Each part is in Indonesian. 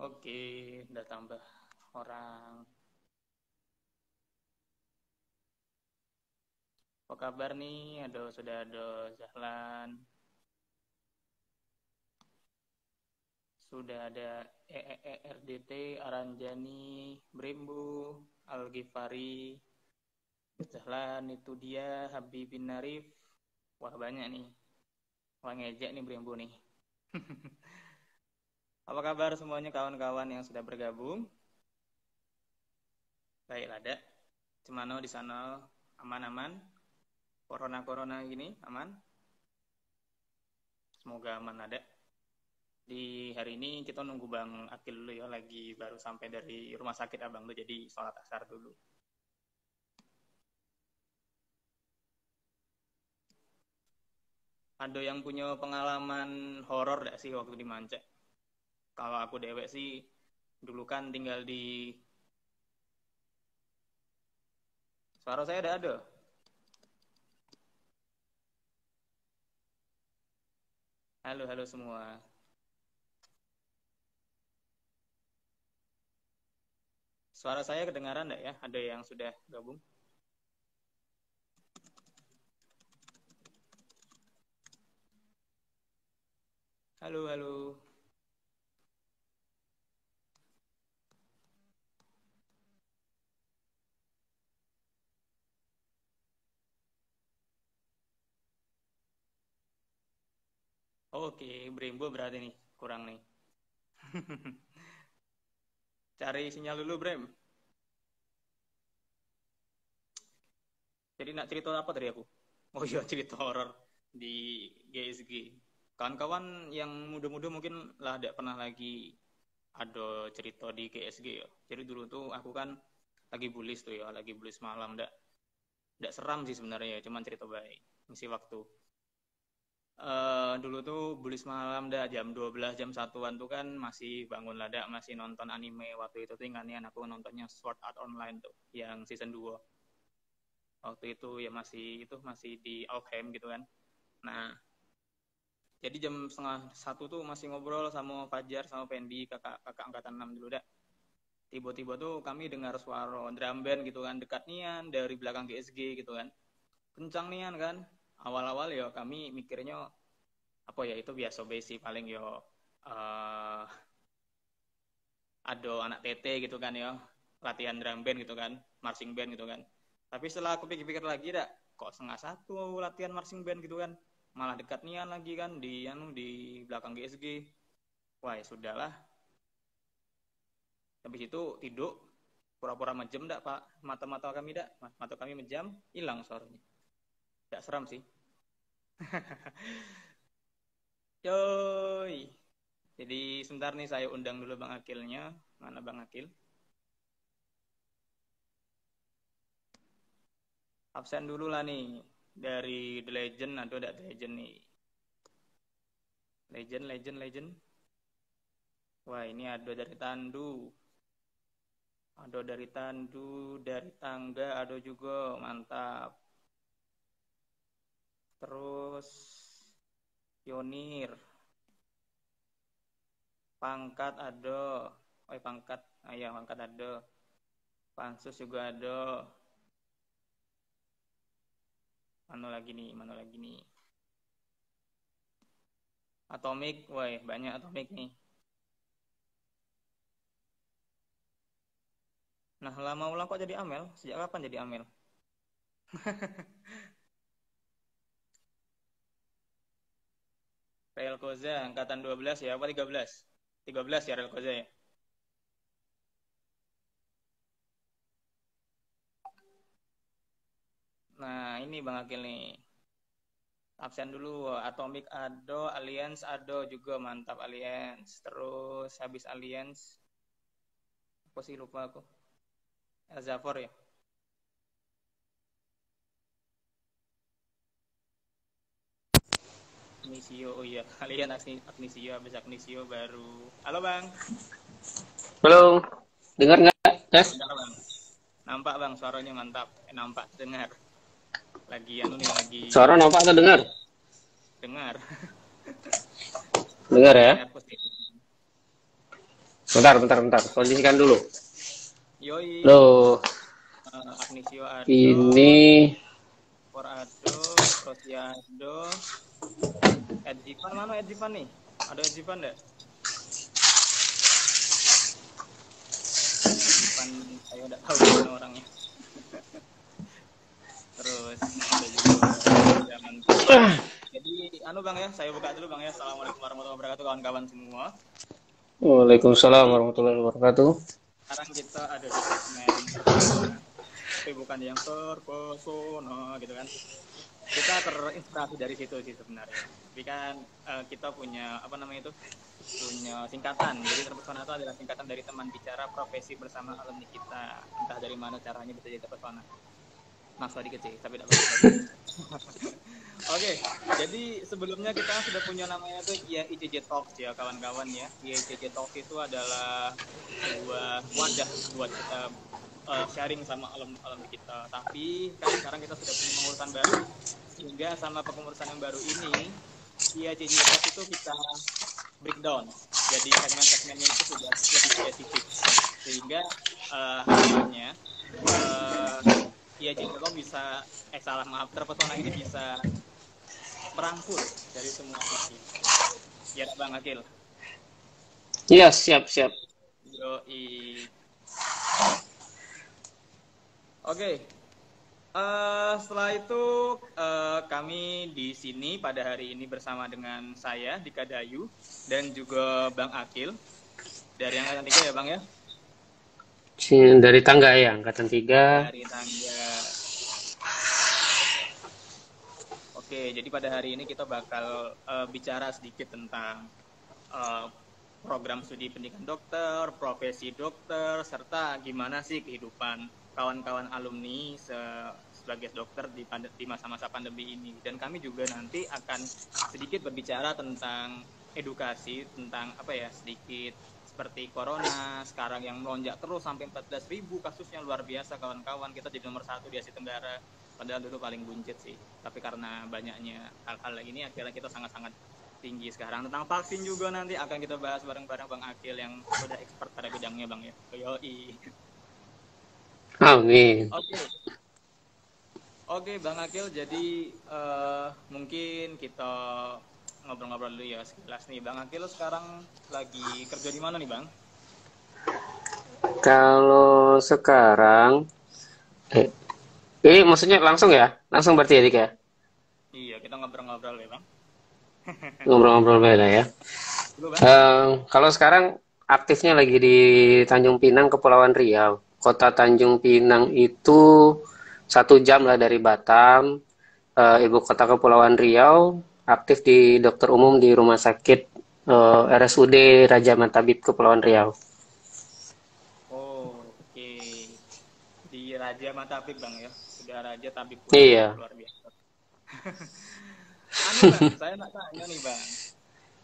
Oke, udah tambah orang. Apa kabar nih? Sudah ada Zahlan, sudah ada RDT, Aranjani, Brembo, Al-Ghifari, Zahlan, itu dia, Habib bin Narif. Wah banyak nih. Wah ngejek nih Brembo nih. Apa kabar semuanya kawan-kawan yang sudah bergabung? Baik ada. Cemano di sana aman-aman? Corona gini aman? Semoga aman ada. Di hari ini kita nunggu Bang Akil dulu ya, lagi baru sampai dari rumah sakit Abang tuh, jadi sholat asar dulu. Ada yang punya pengalaman horor gak sih waktu di Mancek? Kalau aku dewek sih, dulu kan tinggal di... Suara saya ada? Halo semua. Suara saya kedengaran gak ya? Ada yang sudah gabung? Halo. Oke, Brembo berarti nih, kurang nih. Cari sinyal dulu, Brem. Jadi nak cerita apa tadi aku? Oh iya, cerita horor di GSG. Kawan-kawan yang muda-muda mungkin lah tidak pernah lagi ada cerita di GSG ya. Jadi dulu tuh aku kan lagi bullies tuh ya, lagi bullies malam. Ndak seram sih sebenarnya ya, cuman cerita baik. Ngisi waktu. Dulu tuh bullies malam jam 12 jam 1-an tuh kan masih bangun lah masih nonton anime. Waktu itu tuh ingatnya aku nontonnya Sword Art Online tuh yang season 2. Waktu itu ya masih di Alfheim gitu kan. Nah, jadi jam setengah 1 tuh masih ngobrol sama Fajar sama Fendi, kakak angkatan 6 dulu dah. Tiba-tiba tuh kami dengar suara drum band gitu kan, dekat nian dari belakang GSG gitu kan. Kencang nian kan. Awal-awal ya kami mikirnya apa ya, itu biasa basic paling yo uh, ada anak TT gitu kan ya, latihan drum band gitu kan, marching band gitu kan. Tapi setelah aku pikir-pikir lagi kok setengah 1 latihan marching band gitu kan, malah dekat nian lagi kan di belakang GSG. Wah ya sudahlah, habis itu tidur pura-pura menjem pak, mata kami menjam, hilang suaranya. Tidak seram sih. Yoi. Jadi sebentar nih saya undang dulu Bang Akilnya. Mana Bang Akil? Absen dulu lah nih. Dari The Legend, ada The Legend nih. Legend. Wah ini ada dari Tandu. Ada dari Tandu, dari Tangga ada juga, mantap. Terus Pionir. Pangkat ada. Pangkat. Ya pangkat ada. Pansus juga ada. Mana lagi nih? Atomic, wah banyak Atomic nih. Nah lama ulang kok jadi Amel? Sejak kapan jadi Amel? Real Koza, angkatan 12 ya, apa 13? 13 ya Real Koza ya? Nah ini Bang Akil nih. Absen dulu, Atomic Ado, Alliance Ado juga, mantap Alliance. Terus habis Alliance, apa sih lupa aku. Elzafor ya? Agnisio, oh iya. Kalian Agnisio, habis Agnisio baru. Halo Bang. Halo, dengar nggak? Tes? Dengar Bang. Nampak Bang, suaranya mantap. Nampak, dengar. Lagi. Suara nampak atau dengar? Dengar. Dengar ya? Bentar. Kondisikan dulu. Yoi, Loh, Agnesio ini Ado, Por Ado, Rosia Ado, Edjivan mana Edjivan nih? Ada Edjivan nggak? Edjivan saya udah tahu di mana orangnya. Terus ada juga zaman. Jadi anu Bang ya, saya buka dulu Bang ya. Assalamualaikum warahmatullahi wabarakatuh kawan-kawan semua. Waalaikumsalam Jadi warahmatullahi wabarakatuh. sekarang kita ada di segmen terpesona, tapi bukan yang terpesona gitu kan. Kita terinspirasi dari situ sih sebenarnya. Tapi kan kita punya apa namanya itu? Punya singkatan. Jadi terpesona itu adalah singkatan dari teman bicara profesi bersama alumni kita. Entah dari mana caranya bisa jadi terpesona. Maksa dikit sih, tapi tidak bagus. Oke, jadi sebelumnya kita sudah punya namanya tuh ICJ Talks ya kawan-kawan ya. ICJ Talks itu adalah sebuah wadah buat kita sharing sama alumni kita. Tapi kan sekarang kita sudah punya pengurusan baru, sehingga sama pengurusan yang baru ini, ICJ Talks itu kita breakdown. Jadi segmen-segmennya itu sudah lebih spesifik, sehingga harapannya ICJ Talks bisa, terpesona ini bisa merangkul dari semua sisi. Ya Bang Akil. Iya, siap. Yoi. Oke. Setelah itu kami di sini pada hari ini bersama dengan saya Dika Dayu dan juga Bang Akil dari angkatan 3 ya Bang ya. Dari tangga ya, angkatan 3. Dari tangga. Oke, jadi pada hari ini kita bakal bicara sedikit tentang program studi pendidikan dokter, profesi dokter, serta gimana sih kehidupan kawan-kawan alumni sebagai dokter di masa-masa pandemi ini. Dan kami juga nanti akan sedikit berbicara tentang edukasi, tentang sedikit seperti corona sekarang yang melonjak terus sampai 14.000 kasusnya, luar biasa kawan-kawan. Kita jadi nomor 1 di Asia Tenggara. Padahal dulu paling buncit sih, tapi karena banyaknya hal-hal ini akhirnya kita sangat-sangat tinggi sekarang. Tentang vaksin juga nanti akan kita bahas bareng-bareng Bang Akil yang sudah expert pada bidangnya Bang ya. Yoi. Amin. Oke Bang Akil, jadi mungkin kita ngobrol-ngobrol dulu ya sekilas nih. Bang Akil sekarang lagi kerja di mana nih Bang? Kalau sekarang ini maksudnya langsung ya? Langsung berarti ya, Dik ya? Iya, kita ngobrol-ngobrol ya, Bang. Ngobrol-ngobrol beda ya. Kalau sekarang aktifnya lagi di Tanjung Pinang, Kepulauan Riau. Kota Tanjung Pinang itu 1 jam lah dari Batam. Ibu kota Kepulauan Riau, aktif di dokter umum di Rumah Sakit RSUD Raja Matabib Kepulauan Riau. Oke. Di Raja Matabib, Bang ya. Raja Tabib Iya. Luar biasa. Bang, saya nak tanya nih Bang.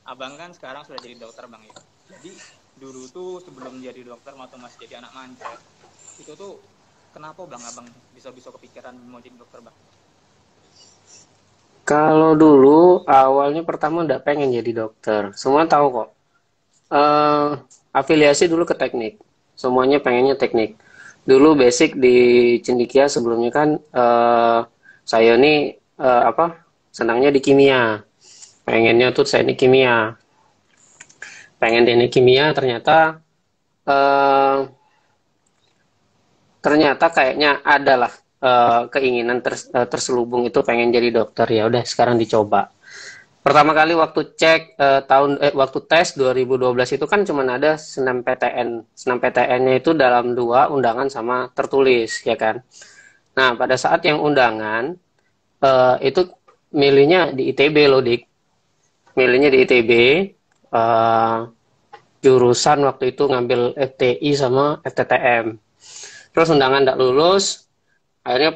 Abang kan sekarang sudah jadi dokter Bang ya. Jadi dulu tuh sebelum jadi dokter waktu masih jadi anak manja, itu tuh kenapa Bang Abang bisa kepikiran mau jadi dokter Bang? Kalau dulu awalnya pertama nggak pengen jadi dokter. Semua tahu kok. Afiliasi dulu ke teknik. Semuanya pengennya teknik. Dulu basic di Cendikia sebelumnya kan saya ini senangnya di kimia, pengennya tuh saya ini kimia, pengen teknik kimia, ternyata kayaknya adalah keinginan terselubung itu pengen jadi dokter. Ya udah sekarang dicoba. Pertama kali waktu cek waktu tes 2012 itu kan cuma ada SNMPTN. SNMPTN-nya itu dalam 2 undangan sama tertulis, ya kan. Nah, pada saat yang undangan itu milihnya di ITB loh, Dik. Milihnya di ITB. Jurusan waktu itu ngambil FTI sama FTTM. Terus undangan tidak lulus. Akhirnya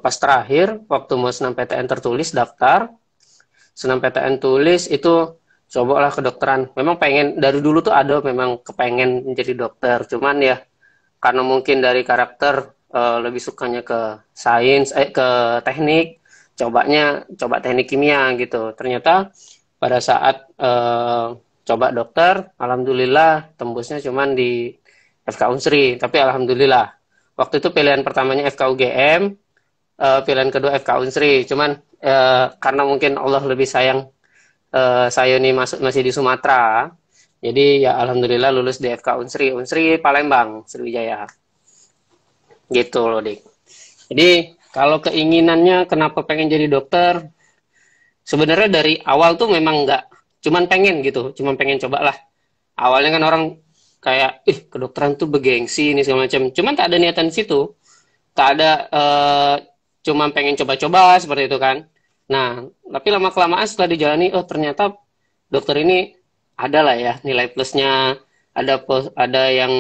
pas terakhir, waktu mau SNMPTN tertulis, daftar, SNMPTN tulis, itu cobalah kedokteran. Memang pengen, dari dulu tuh ada memang kepengen menjadi dokter, cuman ya, karena mungkin dari karakter, lebih sukanya ke sains, ke teknik, coba teknik kimia gitu. Ternyata pada saat coba dokter, alhamdulillah tembusnya cuman di FK Unsri, tapi alhamdulillah waktu itu pilihan pertamanya FK UGM, pilihan kedua FK Unsri, cuman karena mungkin Allah lebih sayang saya ini masih di Sumatera, jadi ya alhamdulillah lulus di FK Unsri, Unsri Palembang, Sriwijaya, gitu loh Dik. Jadi kalau keinginannya kenapa pengen jadi dokter, sebenarnya dari awal tuh memang nggak, cuman pengen gitu, cuman pengen coba lah. Awalnya kan orang kayak, kedokteran tuh bergengsi ini segala macam, cuman tak ada niatan situ, tak ada, cuman pengen coba-coba seperti itu kan. Nah, tapi lama kelamaan setelah dijalani, oh ternyata dokter ini ada lah ya nilai plusnya, ada yang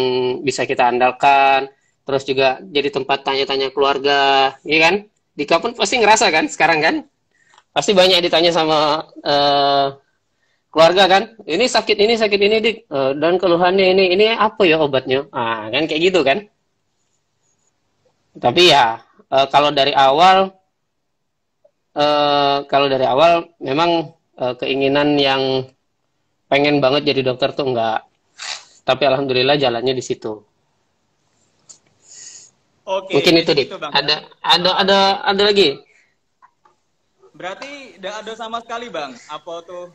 bisa kita andalkan, terus juga jadi tempat tanya-tanya keluarga, iya kan? Dika pun pasti ngerasa kan sekarang kan? Pasti banyak ditanya sama keluarga kan, ini sakit ini Dik, dan keluhannya ini apa ya obatnya? Ah, kan kayak gitu kan? Tapi ya kalau dari awal memang keinginan yang pengen banget jadi dokter tuh enggak. Tapi alhamdulillah jalannya di situ. Oke, Mungkin itu jadi Dik. gitu Bang. Ada lagi. Berarti tidak ada sama sekali Bang, apa tuh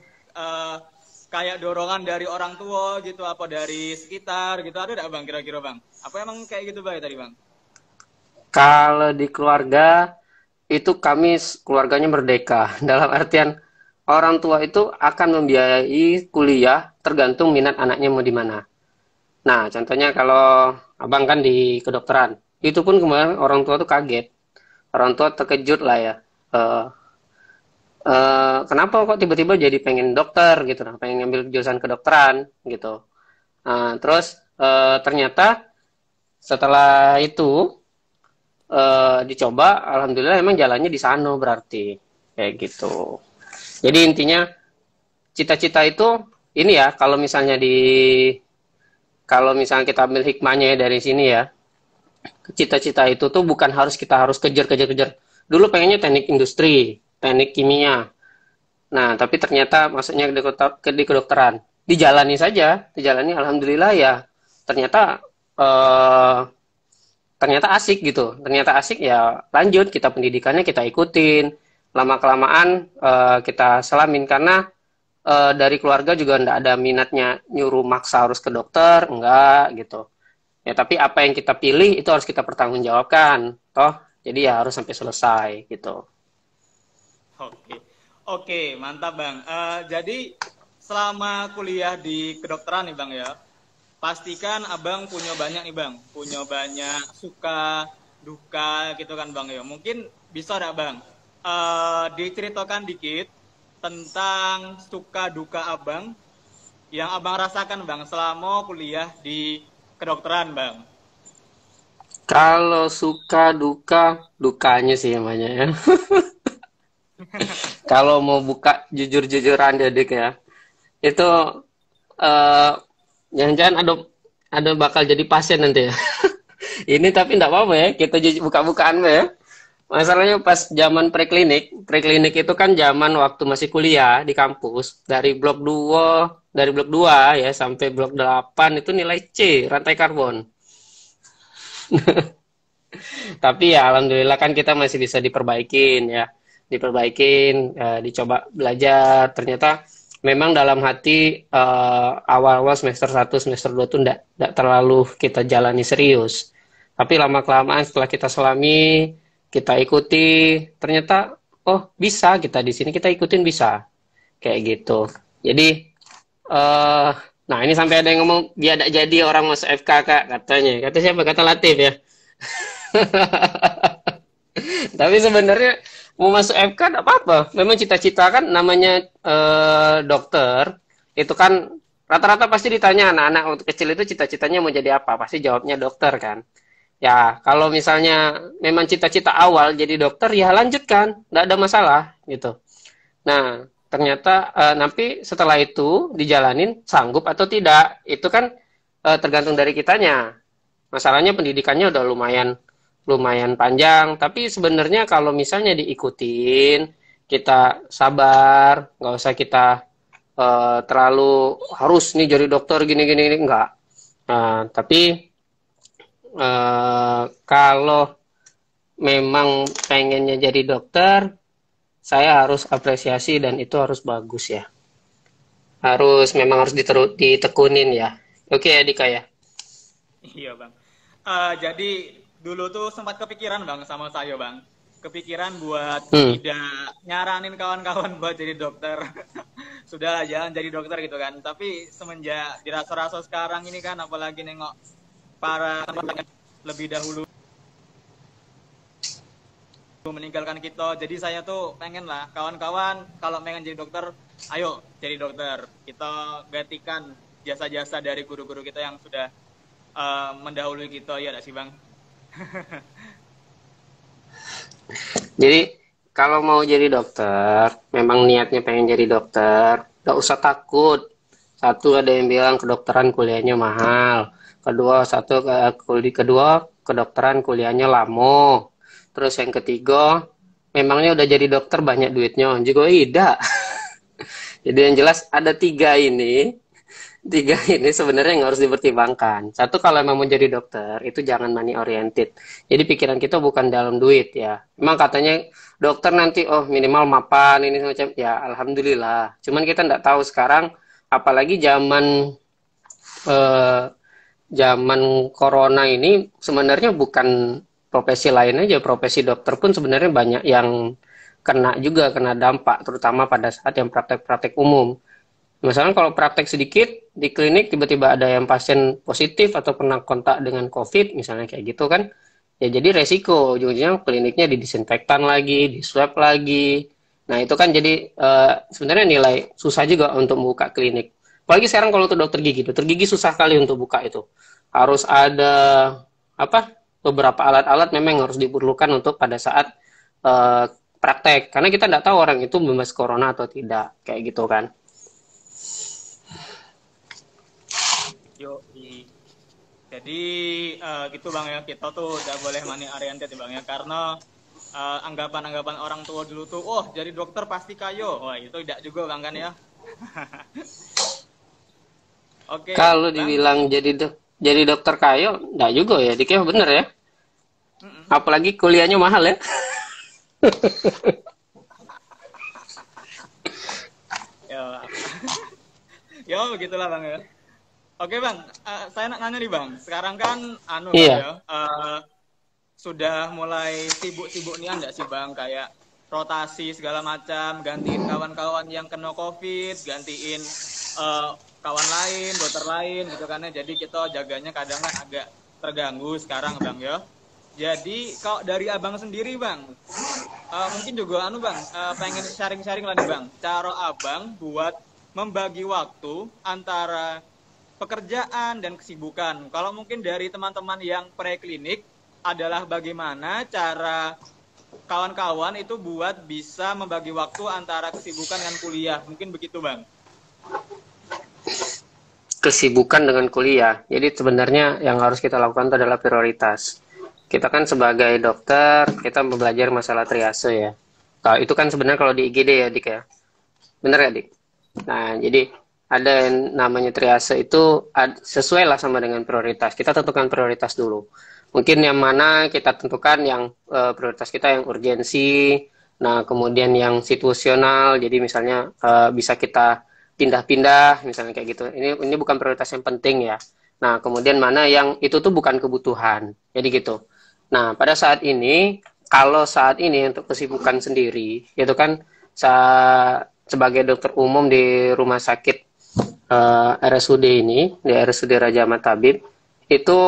kayak dorongan dari orang tua gitu, apa dari sekitar gitu, ada tidak Bang kira-kira Bang? Apa emang kayak gitu Bang tadi Bang? Kalau di keluarga itu kami keluarganya merdeka. Dalam artian orang tua itu akan membiayai kuliah tergantung minat anaknya mau di mana. Nah, contohnya kalau abang kan di kedokteran, itu pun kemarin orang tua tuh kaget, orang tua terkejut lah ya. Eh, Kenapa kok tiba-tiba jadi pengen dokter gitu, nah, pengen ngambil jurusan kedokteran gitu. Terus ternyata setelah itu dicoba, alhamdulillah emang jalannya di sana berarti kayak gitu. Jadi intinya cita-cita itu ini ya, kalau misalnya kita ambil hikmahnya dari sini ya, cita-cita itu tuh bukan kita harus kejar. Dulu pengennya teknik industri, teknik kimia. Nah, tapi ternyata masuknya di kedokteran. Dijalani alhamdulillah ya. Ternyata eh, ternyata asik gitu. Ternyata asik ya lanjut kita pendidikannya kita ikutin. Lama-kelamaan kita selamin karena dari keluarga juga enggak ada minatnya nyuruh maksa harus ke dokter, enggak gitu. Ya, tapi apa yang kita pilih itu harus kita pertanggungjawabkan. Toh, jadi ya harus sampai selesai gitu. Oke, oke, mantap Bang. Jadi selama kuliah di kedokteran nih Bang ya, pastikan Abang punya banyak nih Bang, punya banyak suka duka gitu kan Bang ya. Mungkin bisa enggak Bang diceritakan dikit tentang suka duka Abang yang Abang rasakan Bang selama kuliah di kedokteran Bang. Kalau suka duka, dukanya sih namanya ya. Kalau mau buka jujur-jujuran ya Dik ya, itu eh, jangan-jangan ada bakal jadi pasien nanti ya. Ini tapi enggak apa-apa ya, kita buka-bukaan ya. Masalahnya pas zaman preklinik itu kan zaman waktu masih kuliah di kampus, dari blok 2 ya sampai blok 8 itu nilai C, rantai karbon. Tapi ya alhamdulillah kan kita masih bisa diperbaikin ya. Diperbaikin, dicoba belajar. Ternyata memang dalam hati awal-awal semester 1 semester 2 tuh enggak terlalu kita jalani serius. Tapi lama-kelamaan setelah kita selami, kita ikuti, ternyata oh bisa kita di sini kita ikutin bisa. Kayak gitu. Jadi nah ini sampai ada yang ngomong dia tidak jadi orang masuk FK Kak katanya. Kata siapa? Kata Latif ya. Tapi sebenarnya mau masuk FK tidak apa-apa. Memang cita-cita kan namanya dokter itu kan rata-rata pasti ditanya anak-anak waktu kecil itu cita-citanya mau jadi apa? Pasti jawabnya dokter kan. Ya kalau misalnya memang cita-cita awal jadi dokter ya lanjutkan, tidak ada masalah gitu. Nah ternyata nanti setelah itu dijalanin sanggup atau tidak itu kan tergantung dari kitanya. Masalahnya pendidikannya udah lumayan panjang, tapi sebenarnya kalau misalnya diikutin, kita sabar, nggak usah kita terlalu harus nih jadi dokter gini-gini enggak. Tapi kalau memang pengennya jadi dokter, saya harus apresiasi dan itu harus bagus ya. Memang harus ditekunin ya. Oke ya Dika ya. Iya bang. Jadi dulu tuh sempat kepikiran bang sama saya bang. Kepikiran buat tidak nyaranin kawan-kawan buat jadi dokter. Sudahlah jangan jadi dokter gitu kan. Tapi semenjak dirasa-rasa sekarang ini kan, apalagi nengok para lebih dahulu meninggalkan kita. Jadi saya tuh pengen lah kawan-kawan kalau pengen jadi dokter, ayo jadi dokter. Kita gantikan jasa-jasa dari guru-guru kita yang sudah mendahului kita, ya enggak sih bang? Jadi kalau mau jadi dokter, memang niatnya pengen jadi dokter, gak usah takut. Satu, ada yang bilang kedokteran kuliahnya mahal. Kedua, kedokteran kuliahnya lama. Terus yang ketiga, memangnya udah jadi dokter banyak duitnya? Juga tidak. Jadi yang jelas ada tiga ini sebenarnya yang harus dipertimbangkan. Satu, kalau memang mau jadi dokter, itu jangan money oriented. Jadi pikiran kita bukan dalam duit ya. Memang katanya dokter nanti minimal mapan ini semacam ya, alhamdulillah. Cuman kita nggak tahu sekarang, apalagi zaman corona ini, sebenarnya bukan profesi lain aja, profesi dokter pun sebenarnya banyak yang kena dampak, terutama pada saat yang praktek-praktek umum. Misalnya kalau praktek sedikit di klinik, tiba-tiba ada yang pasien positif atau pernah kontak dengan COVID, misalnya kayak gitu kan, ya jadi resiko, ujung-ujungnya kliniknya didisinfektan lagi, di swab lagi. Nah itu kan jadi sebenarnya nilai susah juga untuk membuka klinik. Apalagi sekarang kalau untuk dokter gigi susah kali untuk buka itu. Harus ada beberapa alat-alat memang harus diperlukan untuk pada saat praktek, karena kita tidak tahu orang itu bebas corona atau tidak, kayak gitu kan. Jadi gitu bang ya, kita tuh udah boleh money oriented ya bang ya, karena anggapan-anggapan orang tua dulu tuh, jadi dokter pasti kayo. Wah itu tidak juga bang kan ya. Oke. Kalau dibilang jadi dokter kayo, enggak juga ya, dikira bener ya. Apalagi kuliahnya mahal ya. Yo begitulah bang ya. Oke bang, saya nak nanya nih bang. Sekarang kan sudah mulai sibuk-sibuk nih enggak sih bang, kayak rotasi segala macam, gantiin kawan-kawan yang kena COVID, gantiin kawan lain, dokter lain gitu kan ya. Jadi kita jaganya kadang kan agak terganggu sekarang bang ya. Jadi kalau dari abang sendiri bang, mungkin juga bang, pengen sharing-sharing lagi bang, cara abang buat membagi waktu antara pekerjaan dan kesibukan. Kalau mungkin dari teman-teman yang preklinik adalah bagaimana cara kawan-kawan itu buat bisa membagi waktu antara kesibukan dengan kuliah. Mungkin begitu bang. Kesibukan dengan kuliah. Jadi sebenarnya yang harus kita lakukan itu adalah prioritas. Kita kan sebagai dokter, kita belajar masalah triase ya. Kalau itu kan sebenarnya kalau di IGD ya Dik ya. Bener ya Dik? Nah jadi ada yang namanya triase itu sesuai lah sama dengan prioritas. Kita tentukan prioritas dulu. Mungkin yang mana kita tentukan yang prioritas kita yang urgensi, nah kemudian yang situasional, jadi misalnya bisa kita pindah-pindah, misalnya kayak gitu. Ini bukan prioritas yang penting ya. Nah kemudian mana yang itu tuh bukan kebutuhan, jadi gitu. Nah pada saat ini, kalau saat ini untuk kesibukan sendiri, itu kan sebagai dokter umum di rumah sakit RSUD ini, di RSUD Raja Ahmad Tabib, itu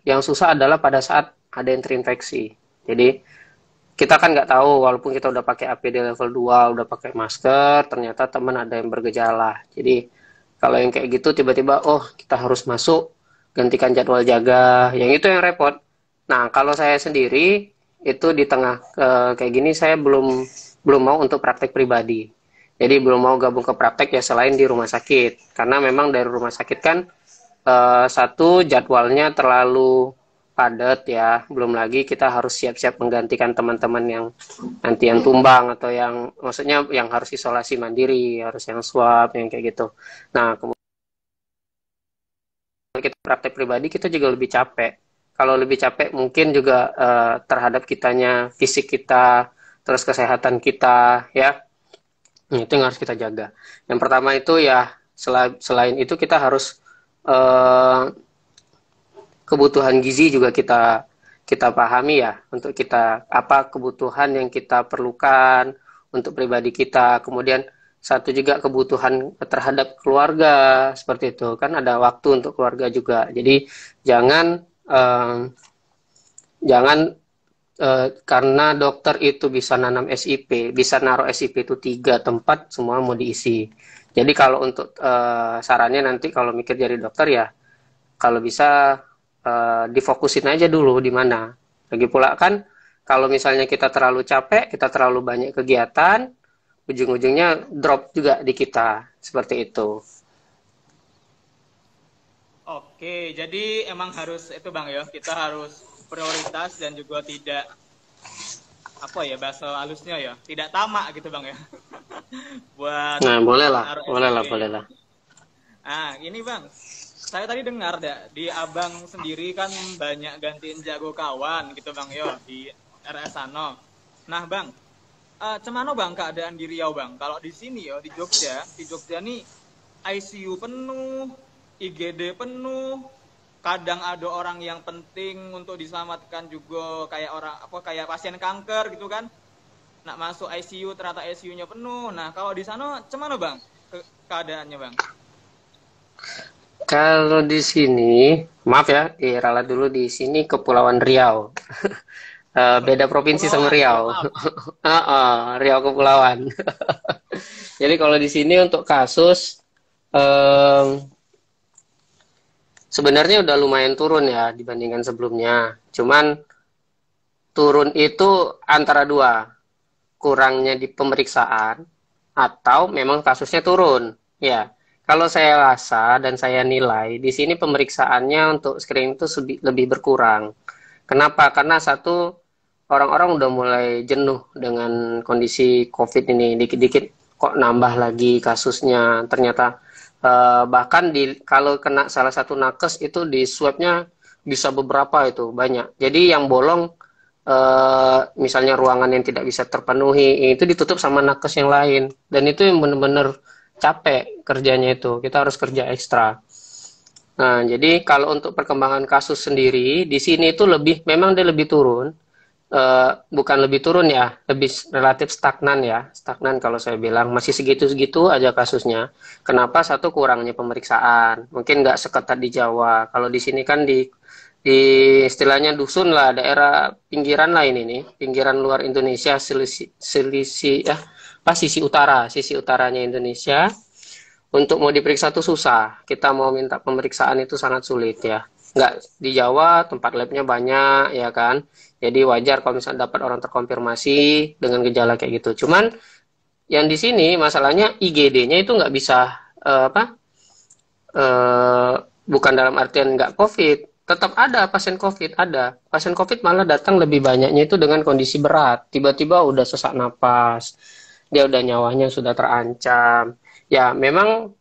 yang susah adalah pada saat ada yang terinfeksi. Jadi kita kan nggak tahu, walaupun kita udah pakai APD level 2, udah pakai masker, ternyata teman ada yang bergejala. Jadi kalau yang kayak gitu tiba-tiba, kita harus masuk, gantikan jadwal jaga, yang itu yang repot. Nah kalau saya sendiri, itu di tengah kayak gini, saya belum mau untuk praktek pribadi. Jadi belum mau gabung ke praktek ya selain di rumah sakit. Karena memang dari rumah sakit kan satu jadwalnya terlalu padat ya. Belum lagi kita harus siap-siap menggantikan teman-teman yang nanti yang tumbang atau yang maksudnya yang harus isolasi mandiri, harus yang swab, yang kayak gitu. Nah, kemudian kita praktek pribadi kita juga lebih capek. Kalau lebih capek mungkin juga terhadap kitanya, fisik kita, terus kesehatan kita ya. Itu yang harus kita jaga. Yang pertama itu ya selain itu kita harus eh, kebutuhan gizi juga kita pahami ya, untuk kita apa kebutuhan yang kita perlukan untuk pribadi kita. Kemudian satu juga kebutuhan terhadap keluarga, seperti itu kan, ada waktu untuk keluarga juga. Jadi jangan jangan karena dokter itu bisa nanam SIP, bisa naruh SIP itu 3 tempat, semua mau diisi. Jadi kalau untuk sarannya nanti kalau mikir jadi dokter ya, kalau bisa difokusin aja dulu di mana. Lagi pula kan, kalau misalnya kita terlalu capek, kita terlalu banyak kegiatan, ujung-ujungnya drop juga di kita, seperti itu. Oke, jadi emang harus itu Bang ya, kita harus prioritas dan juga tidak apa ya bahasa halusnya ya, tidak tamak gitu Bang ya. Buat Nah, naruh boleh lah, SPP boleh ya. lah. Nah, ini Bang, saya tadi dengar di Abang sendiri kan banyak gantiin jago kawan gitu Bang yo di RS Sano. Nah Bang, cemano Bang keadaan di Riau Bang? Kalau di sini yo di Jogja nih ICU penuh, IGD penuh, kadang ada orang yang penting untuk diselamatkan juga kayak orang apa kayak pasien kanker gitu kan. Nak masuk ICU ternyata ICU-nya penuh. Nah, kalau di sana cemano Bang keadaannya Bang? Kalau di sini, maaf ya, diralat dulu, di sini Kepulauan Riau. Beda provinsi sama Kepulauan, oh ya Riau. maaf, maaf. Riau Kepulauan. Jadi kalau di sini untuk kasus, em, sebenarnya udah lumayan turun ya dibandingkan sebelumnya. Cuman turun itu antara dua, kurangnya di pemeriksaan atau memang kasusnya turun. Ya, kalau saya rasa dan saya nilai di sini pemeriksaannya untuk screening itu lebih berkurang. Kenapa? Karena satu, orang-orang udah mulai jenuh dengan kondisi COVID ini. Dikit-dikit kok nambah lagi kasusnya. Ternyata bahkan kalau kena salah satu nakes itu di swabnya bisa beberapa, itu banyak. Jadi yang bolong misalnya ruangan yang tidak bisa terpenuhi itu ditutup sama nakes yang lain, dan itu yang benar-benar capek kerjanya, itu kita harus kerja ekstra. Nah, jadi kalau untuk perkembangan kasus sendiri di sini itu memang dia lebih turun. Bukan lebih turun ya, lebih relatif stagnan ya, stagnan kalau saya bilang, masih segitu-segitu aja kasusnya. Kenapa? Satu, kurangnya pemeriksaan, mungkin nggak seketat di Jawa. Kalau di sini kan di istilahnya dusun lah, daerah pinggiran lah ini nih, pinggiran luar Indonesia, sisi utara, sisi utaranya Indonesia. Untuk mau diperiksa tuh susah, kita mau minta pemeriksaan itu sangat sulit ya. Nggak di Jawa, tempat labnya banyak ya kan, jadi wajar kalau misalnya dapat orang terkonfirmasi dengan gejala kayak gitu. Cuman yang di sini masalahnya IGD-nya itu nggak bisa eh, bukan dalam artian nggak COVID, tetap ada pasien COVID, ada pasien COVID malah datang lebih banyaknya itu dengan kondisi berat, tiba-tiba udah sesak napas, dia udah nyawanya sudah terancam. Ya memang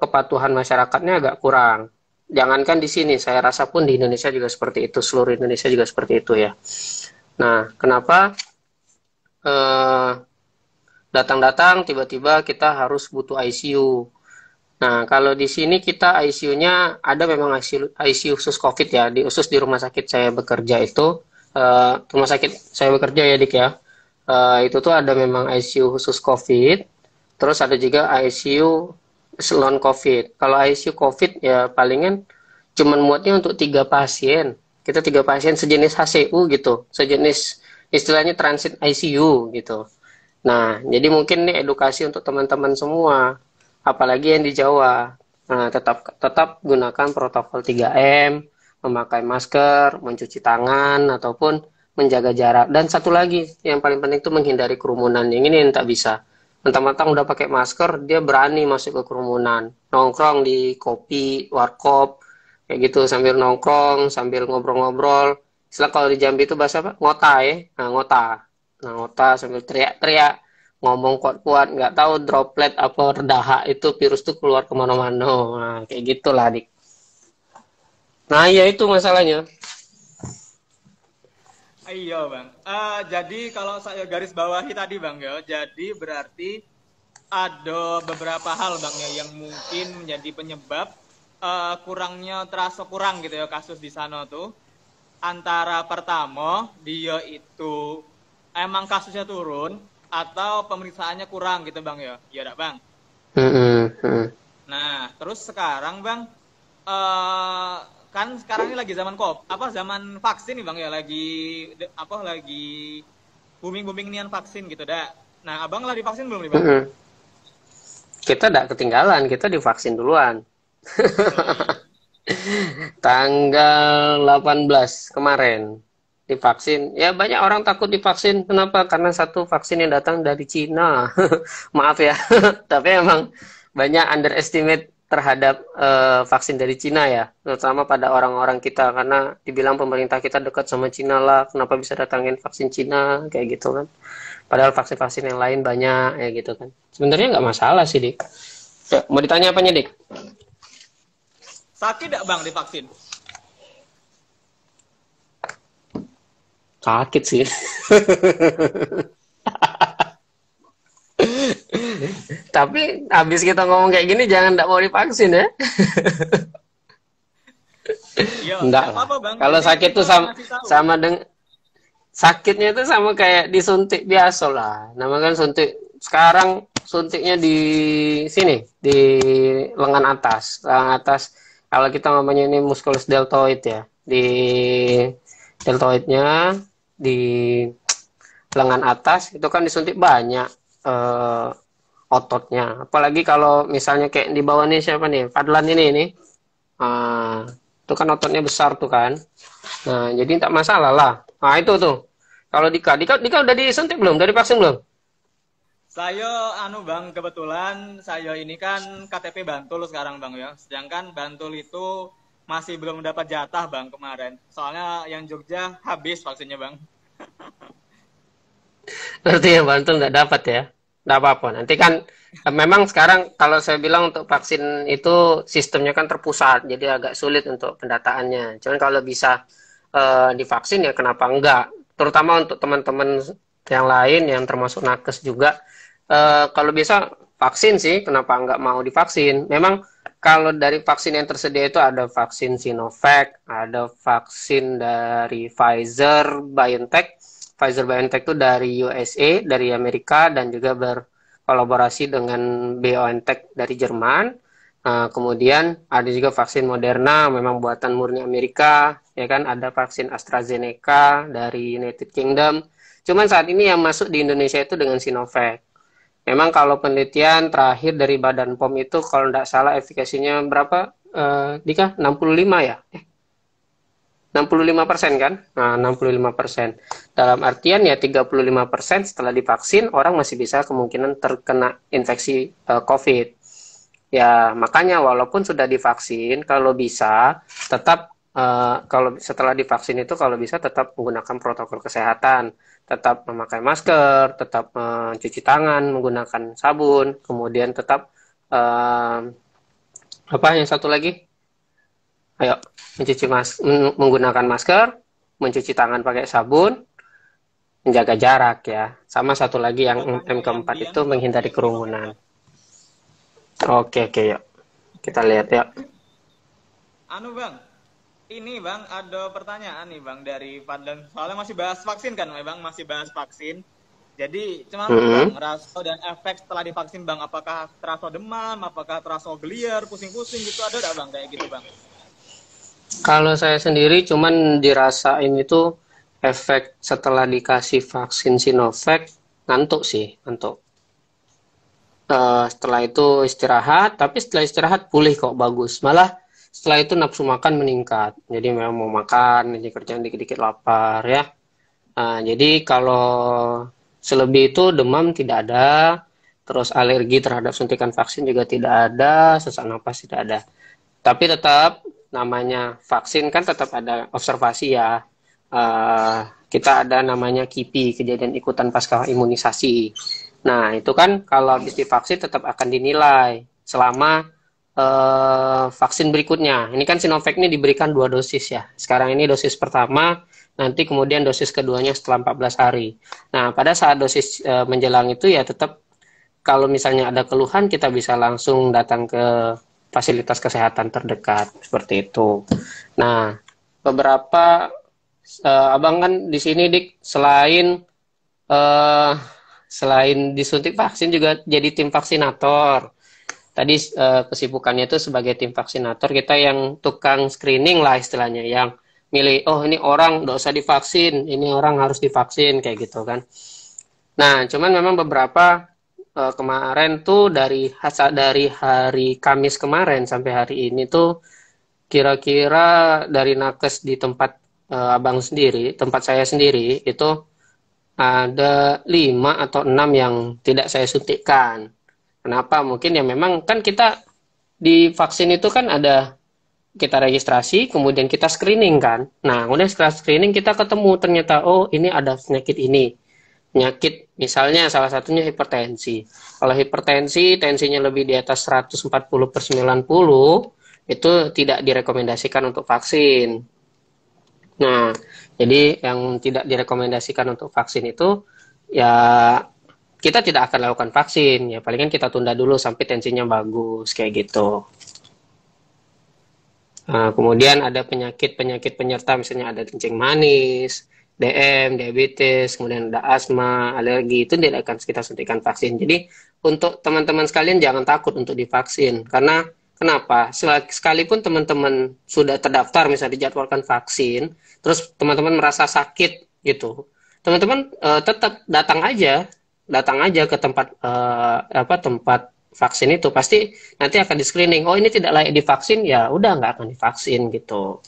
kepatuhan masyarakatnya agak kurang. Jangankan di sini, saya rasa pun di Indonesia juga seperti itu, seluruh Indonesia juga seperti itu ya. Nah, kenapa datang-datang tiba-tiba kita harus butuh ICU? Nah, kalau di sini kita ICU-nya ada, memang ICU khusus COVID ya, khusus di rumah sakit saya bekerja itu, rumah sakit saya bekerja ya Dik ya, itu tuh ada memang ICU khusus COVID, terus ada juga ICU non COVID. Kalau ICU COVID ya palingan cuman muatnya untuk 3 pasien. Kita 3 pasien sejenis HCU gitu, sejenis istilahnya transit ICU gitu. Nah, jadi mungkin nih edukasi untuk teman-teman semua, apalagi yang di Jawa. Nah, tetap gunakan protokol 3M, memakai masker, mencuci tangan, ataupun menjaga jarak. Dan satu lagi, yang paling penting itu menghindari kerumunan. Yang ini yang tak bisa. Mentang-mentang udah pakai masker, dia berani masuk ke kerumunan. Nongkrong di kopi, warkop, kayak gitu sambil nongkrong, sambil ngobrol-ngobrol. Istilah kalau di Jambi itu bahasa apa? Ngota ya. Nah, ngota. Nah, ngota sambil teriak-teriak, ngomong kuat-kuat, nggak tahu droplet apa redahak itu virus tuh keluar kemana-mana. Nah, kayak gitulah, Dik. Nah, ya itu masalahnya. Iya bang. Jadi kalau saya garis bawahi tadi bang ya, jadi berarti ada beberapa hal bang ya yang mungkin menjadi penyebab kurangnya terasa kurang gitu ya kasus di sana tuh. Antara pertama dia itu emang kasusnya turun atau pemeriksaannya kurang gitu bang ya, iya enggak bang? Nah terus sekarang bang, eh kan sekarang ini lagi zaman zaman vaksin nih bang ya, lagi booming booming nian vaksin gitu dah. Nah abang lah divaksin belum nih bang? Kita tidak ketinggalan, kita divaksin duluan. Oh iya. Tanggal 18 kemarin divaksin. Ya banyak orang takut divaksin. Kenapa? Karena satu vaksin yang datang dari Cina. Maaf ya. Tapi emang banyak underestimate terhadap vaksin dari Cina ya. Terutama pada orang-orang kita. Karena dibilang pemerintah kita dekat sama Cina lah. Kenapa bisa datangin vaksin Cina? Kayak gitu kan. Padahal vaksin-vaksin yang lain banyak ya gitu kan. Sebenarnya nggak masalah sih, Dik. Ya, mau ditanya apanya, Dik? Sakit gak bang divaksin? Sakit sih. Tapi habis kita ngomong kayak gini jangan tidak mau divaksin ya. Iya, Enggak nggak lah. apa-apa bang. Kalau Jadi sakit kita tuh sama ngasih tahu. sama dengan sakitnya itu sama kayak disuntik biasa lah. Namanya kan suntik. Sekarang suntiknya di sini, di lengan atas. Lengan atas. Kalau kita ngomongnya ini musculus deltoid ya. Di deltoidnya di lengan atas itu kan disuntik banyak eh, ototnya. Apalagi kalau misalnya kayak di bawah nih siapa nih? Fadlan ini. Ah, itu kan ototnya besar tuh kan. Nah, jadi tak masalah lah. Nah, itu tuh. Kalau Dika udah disuntik belum? Udah divaksin belum? Saya bang, kebetulan saya ini kan KTP Bantul sekarang bang ya. Sedangkan Bantul itu masih belum dapat jatah bang kemarin. Soalnya yang Jogja habis vaksinnya bang. Berarti yang Bantul nggak dapat ya? Nggak apa-apa. Nanti kan memang sekarang kalau saya bilang untuk vaksin itu sistemnya kan terpusat, jadi agak sulit untuk pendataannya. Cuman kalau bisa divaksin ya kenapa enggak? Terutama untuk teman-teman yang lain yang termasuk nakes juga. Kalau bisa vaksin sih, kenapa enggak mau divaksin? Memang kalau dari vaksin yang tersedia itu ada vaksin Sinovac, ada vaksin dari Pfizer BioNTech itu dari USA, dari Amerika, dan juga berkolaborasi dengan BioNTech dari Jerman. Kemudian ada juga vaksin Moderna, memang buatan murni Amerika, ya kan? Ada vaksin AstraZeneca dari United Kingdom. Cuman saat ini yang masuk di Indonesia itu dengan Sinovac. Memang kalau penelitian terakhir dari Badan POM itu kalau tidak salah efikasinya berapa? Dika? 65 ya? 65% kan? Nah, 65%. Dalam artian ya 35% setelah divaksin, orang masih bisa kemungkinan terkena infeksi COVID. Ya, makanya walaupun sudah divaksin, kalau bisa tetap kalau setelah divaksin itu kalau bisa tetap menggunakan protokol kesehatan, tetap memakai masker, tetap mencuci tangan menggunakan sabun, kemudian tetap apa yang satu lagi? Ayo, menggunakan masker, mencuci tangan pakai sabun, menjaga jarak ya. Sama satu lagi yang Pokoknya yang keempat Dian itu menghindari pakai protokol kerumunan. bang. Oke, yuk. Kita lihat ya. Bang, ini bang ada pertanyaan nih bang dari Fadlan. Soalnya masih bahas vaksin kan bang, masih bahas vaksin. Jadi cuman bang, rasa dan efek setelah divaksin bang, apakah terasa demam, apakah terasa geliar, pusing-pusing gitu, ada nggak bang kayak gitu bang? Kalau saya sendiri cuman dirasain itu efek setelah dikasih vaksin Sinovac, ngantuk sih, ngantuk. Setelah itu istirahat, tapi setelah istirahat pulih kok, bagus. Malah setelah itu nafsu makan meningkat. Jadi memang mau makan, jadi kerjaan dikit-dikit lapar ya. Jadi kalau selebih itu demam tidak ada, terus alergi terhadap suntikan vaksin juga tidak ada, sesak napas tidak ada. Tapi tetap namanya vaksin kan tetap ada observasi ya. Kita ada namanya KIPI, kejadian ikutan pasca imunisasi. Nah, itu kan kalau habis divaksin tetap akan dinilai selama vaksin berikutnya. Ini kan Sinovac ini diberikan 2 dosis ya. Sekarang ini dosis pertama, nanti kemudian dosis keduanya setelah 14 hari. Nah, pada saat dosis menjelang itu ya tetap kalau misalnya ada keluhan kita bisa langsung datang ke fasilitas kesehatan terdekat seperti itu. Nah, beberapa abang kan di sini Dik selain disuntik vaksin juga jadi tim vaksinator. Tadi kesibukannya itu sebagai tim vaksinator kita yang tukang screening lah istilahnya, yang milih oh ini orang nggak usah divaksin, ini orang harus divaksin kayak gitu kan. Nah, cuman memang beberapa kemarin tuh dari hari Kamis kemarin sampai hari ini tuh kira-kira dari nakes di tempat abang sendiri, tempat saya sendiri itu ada 5 atau 6 yang tidak saya suntikkan. Kenapa? Mungkin ya memang kan kita di vaksin itu kan ada kita registrasi, kemudian kita screening kan. Nah, kemudian setelah screening kita ketemu ternyata oh ini ada penyakit ini. Penyakit misalnya salah satunya hipertensi. Kalau hipertensi, tensinya lebih di atas 140/90, itu tidak direkomendasikan untuk vaksin. Nah, jadi yang tidak direkomendasikan untuk vaksin itu ya kita tidak akan lakukan vaksin. Ya palingan kita tunda dulu sampai tensinya bagus kayak gitu. Nah, kemudian ada penyakit-penyakit penyerta misalnya ada kencing manis, DM, diabetes, kemudian ada asma, alergi, itu tidak akan kita suntikan vaksin. Jadi untuk teman-teman sekalian jangan takut untuk divaksin. Karena kenapa? Sekalipun teman-teman sudah terdaftar misalnya dijadwalkan vaksin, terus teman-teman merasa sakit gitu, teman-teman tetap datang aja ke tempat tempat vaksin itu, pasti nanti akan di screening. Oh ini tidak layak divaksin, ya udah nggak akan divaksin gitu.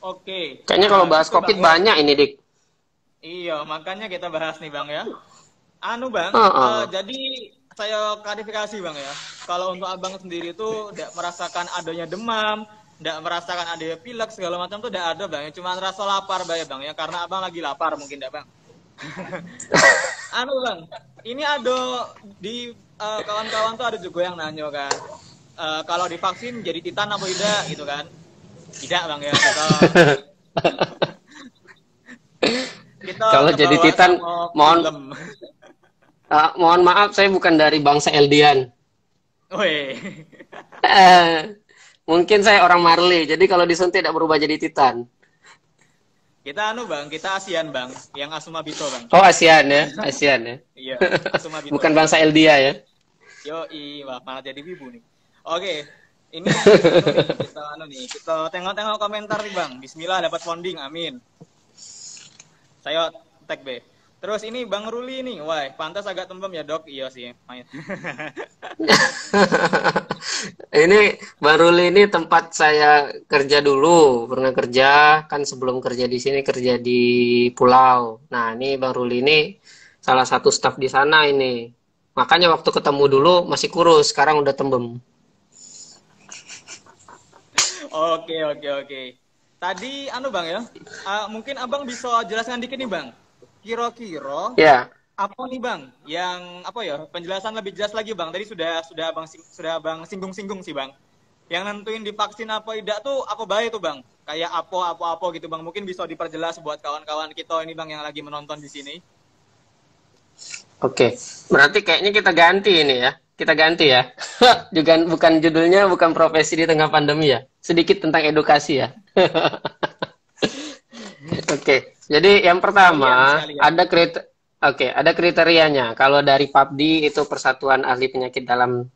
Oke. Kayaknya kalau bahas COVID Bang, banyak ini Dik. Iya, makanya kita bahas nih Bang ya. Anu Bang, jadi saya klarifikasi Bang ya. Kalau untuk Abang sendiri itu tidak merasakan adanya demam, tidak merasakan adanya pilek segala macam tuh tidak ada Bang ya. Cuma rasa lapar Bang ya, karena Abang lagi lapar mungkin tidak Bang. Anu Bang, ini ada di kawan-kawan tuh ada juga yang nanya kan, kalau divaksin jadi titan apa tidak gitu kan? Tidak Bang ya, kita kalau jadi titan mohon maaf saya bukan dari bangsa Eldian. Mungkin saya orang Marley, jadi kalau disuntik tidak berubah jadi titan. Kita Bang, kita ASEAN Bang, yang Asuma Bito Bang. Oh ASEAN ya, ASEAN ya. Iya, Asuma Bito. Bukan bangsa Eldia ya. Wah malah jadi wibu nih. Oke, ini kita tengok-tengok komentar nih Bang. Bismillah dapat founding, amin. Saya tag B. Terus ini Bang Ruli nih, wah pantas agak tembem ya Dok, iya sih. Ini Bang Ruli ini tempat saya kerja dulu, pernah kerja kan sebelum kerja di sini kerja di Pulau. Nah ini Bang Ruli ini salah satu staf di sana ini. Makanya waktu ketemu dulu masih kurus, sekarang udah tembem. Oke. Tadi Bang ya, mungkin Abang bisa jelaskan dikit nih Bang. Kira-kira apa nih Bang yang penjelasan lebih jelas lagi Bang. Tadi sudah Abang singgung-singgung sih Bang. Yang nentuin divaksin apa tidak tuh apa baik tuh Bang? Kayak apa gitu Bang. Mungkin bisa diperjelas buat kawan-kawan kita ini Bang yang lagi menonton di sini. Oke, berarti kayaknya kita ganti ini ya. Kita ganti ya. Juga bukan judulnya bukan profesi di tengah pandemi ya. Sedikit tentang edukasi ya. Oke, jadi yang pertama ada kriterianya. Kalau dari PAPDI itu Persatuan Ahli Penyakit Dalam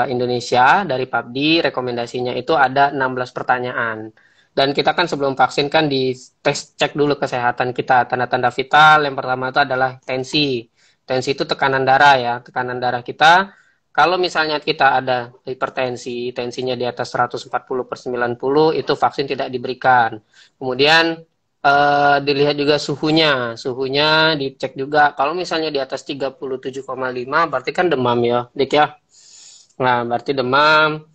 Indonesia, dari PAPDI rekomendasinya itu ada 16 pertanyaan. Dan kita kan sebelum vaksin kan cek dulu kesehatan kita, tanda-tanda vital. Yang pertama itu adalah tensi. Tensi itu tekanan darah ya, tekanan darah kita. Kalau misalnya kita ada hipertensi, tensinya di atas 140/90, itu vaksin tidak diberikan. Kemudian dilihat juga suhunya dicek juga. Kalau misalnya di atas 37,5 berarti kan demam ya, Dik ya. Nah, berarti demam.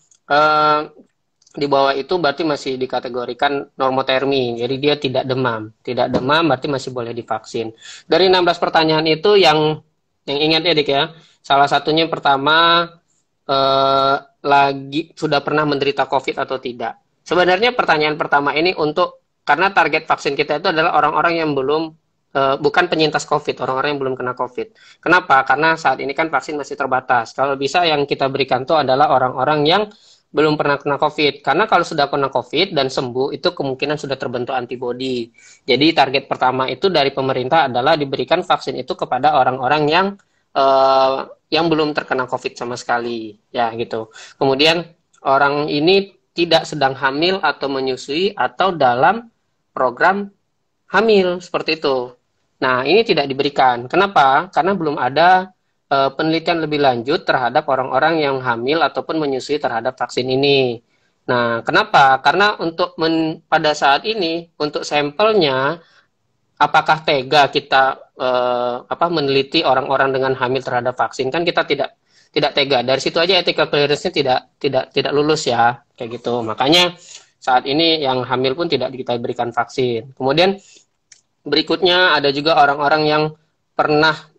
Di bawah itu berarti masih dikategorikan normotermi, jadi dia tidak demam. Tidak demam berarti masih boleh divaksin. Dari 16 pertanyaan itu yang ingat ya Dik ya, salah satunya yang pertama lagi sudah pernah menderita COVID atau tidak. Sebenarnya pertanyaan pertama ini untuk karena target vaksin kita itu adalah orang-orang yang belum bukan penyintas COVID, orang-orang yang belum kena COVID. Kenapa? Karena saat ini kan vaksin masih terbatas. Kalau bisa yang kita berikan itu adalah orang-orang yang belum pernah kena COVID. Karena kalau sudah kena COVID dan sembuh, itu kemungkinan sudah terbentuk antibodi. Jadi target pertama itu dari pemerintah adalah diberikan vaksin itu kepada orang-orang yang belum terkena COVID sama sekali, ya gitu. Kemudian orang ini tidak sedang hamil atau menyusui atau dalam program hamil seperti itu. Nah, ini tidak diberikan. Kenapa? Karena belum ada penelitian lebih lanjut terhadap orang-orang yang hamil ataupun menyusui terhadap vaksin ini. Nah, kenapa? Karena pada saat ini untuk sampelnya apakah tega kita meneliti orang-orang dengan hamil terhadap vaksin? Kan kita tidak tega. Dari situ aja ethical clearance-nya tidak lulus ya, kayak gitu. Makanya saat ini yang hamil pun tidak kita berikan vaksin. Kemudian berikutnya ada juga orang-orang yang pernah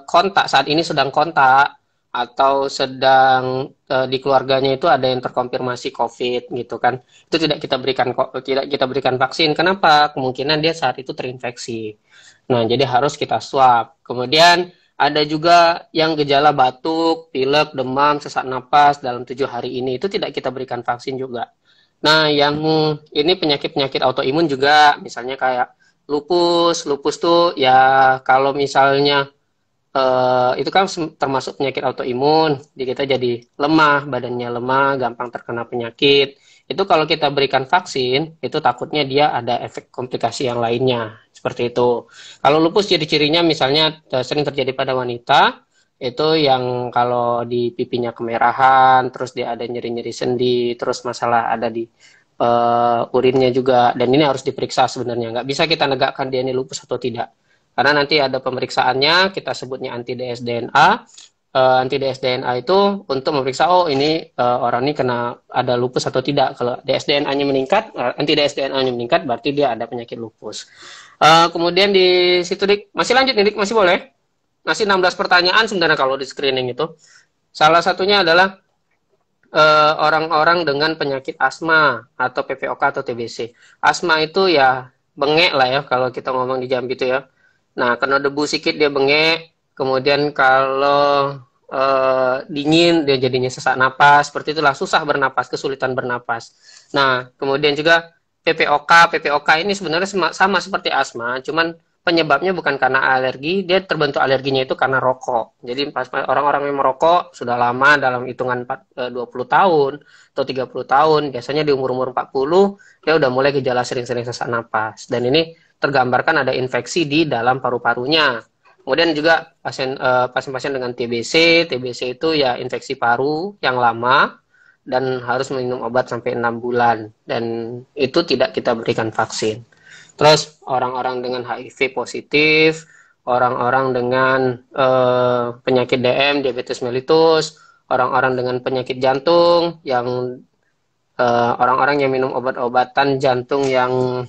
kontak, saat ini sedang kontak atau sedang di keluarganya itu ada yang terkonfirmasi COVID gitu kan, itu tidak kita berikan vaksin. Kenapa? Kemungkinan dia saat itu terinfeksi. Nah, jadi harus kita swab. Kemudian ada juga yang gejala batuk, pilek, demam, sesak napas dalam 7 hari ini, itu tidak kita berikan vaksin juga. Nah, yang ini penyakit-penyakit autoimun juga, misalnya kayak lupus tuh ya kalau misalnya itu kan termasuk penyakit autoimun, kita jadi lemah, badannya lemah, gampang terkena penyakit. Itu kalau kita berikan vaksin, itu takutnya dia ada efek komplikasi yang lainnya, seperti itu. Kalau lupus ciri-cirinya misalnya sering terjadi pada wanita, itu yang kalau di pipinya kemerahan, terus dia ada nyeri-nyeri sendi, terus masalah ada di urinnya juga, dan ini harus diperiksa sebenarnya. Nggak bisa kita negakkan dia ini lupus atau tidak. Karena nanti ada pemeriksaannya, kita sebutnya anti dsDNA. Anti dsDNA itu untuk memeriksa, oh ini orang ini kena ada lupus atau tidak. Kalau dsDNA-nya meningkat, anti dsDNA-nya meningkat, berarti dia ada penyakit lupus. Kemudian di situ, Dik, masih lanjut nih, Dik, masih boleh? Masih 16 pertanyaan sebenarnya kalau di screening itu. Salah satunya adalah orang-orang dengan penyakit asma atau PPOK atau TBC. Asma itu ya bengek lah ya kalau kita ngomong di Jambi itu ya. Nah, kena debu sedikit dia bengek, kemudian kalau dingin dia jadinya sesak napas, seperti itulah, susah bernapas, kesulitan bernapas. Nah, kemudian juga PPOK ini sebenarnya sama seperti asma, cuman penyebabnya bukan karena alergi, dia terbentuk alerginya itu karena rokok. Jadi orang-orang yang merokok sudah lama dalam hitungan 20 tahun atau 30 tahun, biasanya di umur-umur 40, dia udah mulai gejala sering-sering sesak napas. Dan ini tergambarkan ada infeksi di dalam paru-parunya. Kemudian juga pasien-pasien dengan TBC itu ya infeksi paru yang lama dan harus minum obat sampai 6 bulan. Dan itu tidak kita berikan vaksin. Terus orang-orang dengan HIV positif, orang-orang dengan penyakit DM, diabetes mellitus, orang-orang dengan penyakit jantung, yang orang-orang yang minum obat-obatan jantung yang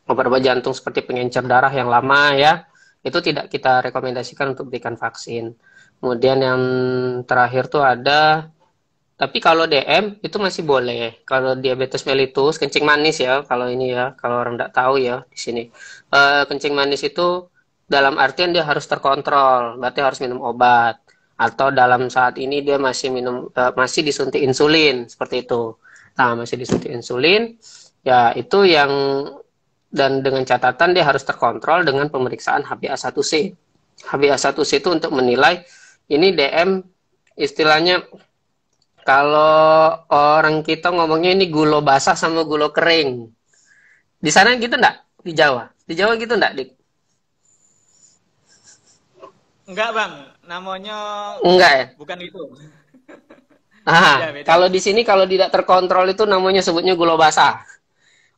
obat-obat jantung seperti pengencer darah yang lama ya, itu tidak kita rekomendasikan untuk berikan vaksin. Kemudian yang terakhir tuh ada, tapi kalau DM itu masih boleh. Kalau diabetes mellitus, kencing manis ya, kalau ini ya, kalau orang tidak tahu ya di sini. Kencing manis itu dalam artian dia harus terkontrol, berarti harus minum obat. Atau dalam saat ini dia masih disuntik insulin, seperti itu. Nah, masih disuntik insulin, ya itu yang, dan dengan catatan dia harus terkontrol dengan pemeriksaan HbA1c. HbA1c itu untuk menilai ini DM, istilahnya kalau orang kita ngomongnya ini gulo basah sama gulo kering. Di sana gitu enggak? Di Jawa? Di Jawa gitu enggak, Dik? Enggak, Bang. Namanya enggak ya? Bukan itu. Beda. Kalau di sini kalau tidak terkontrol itu namanya sebutnya gulo basah.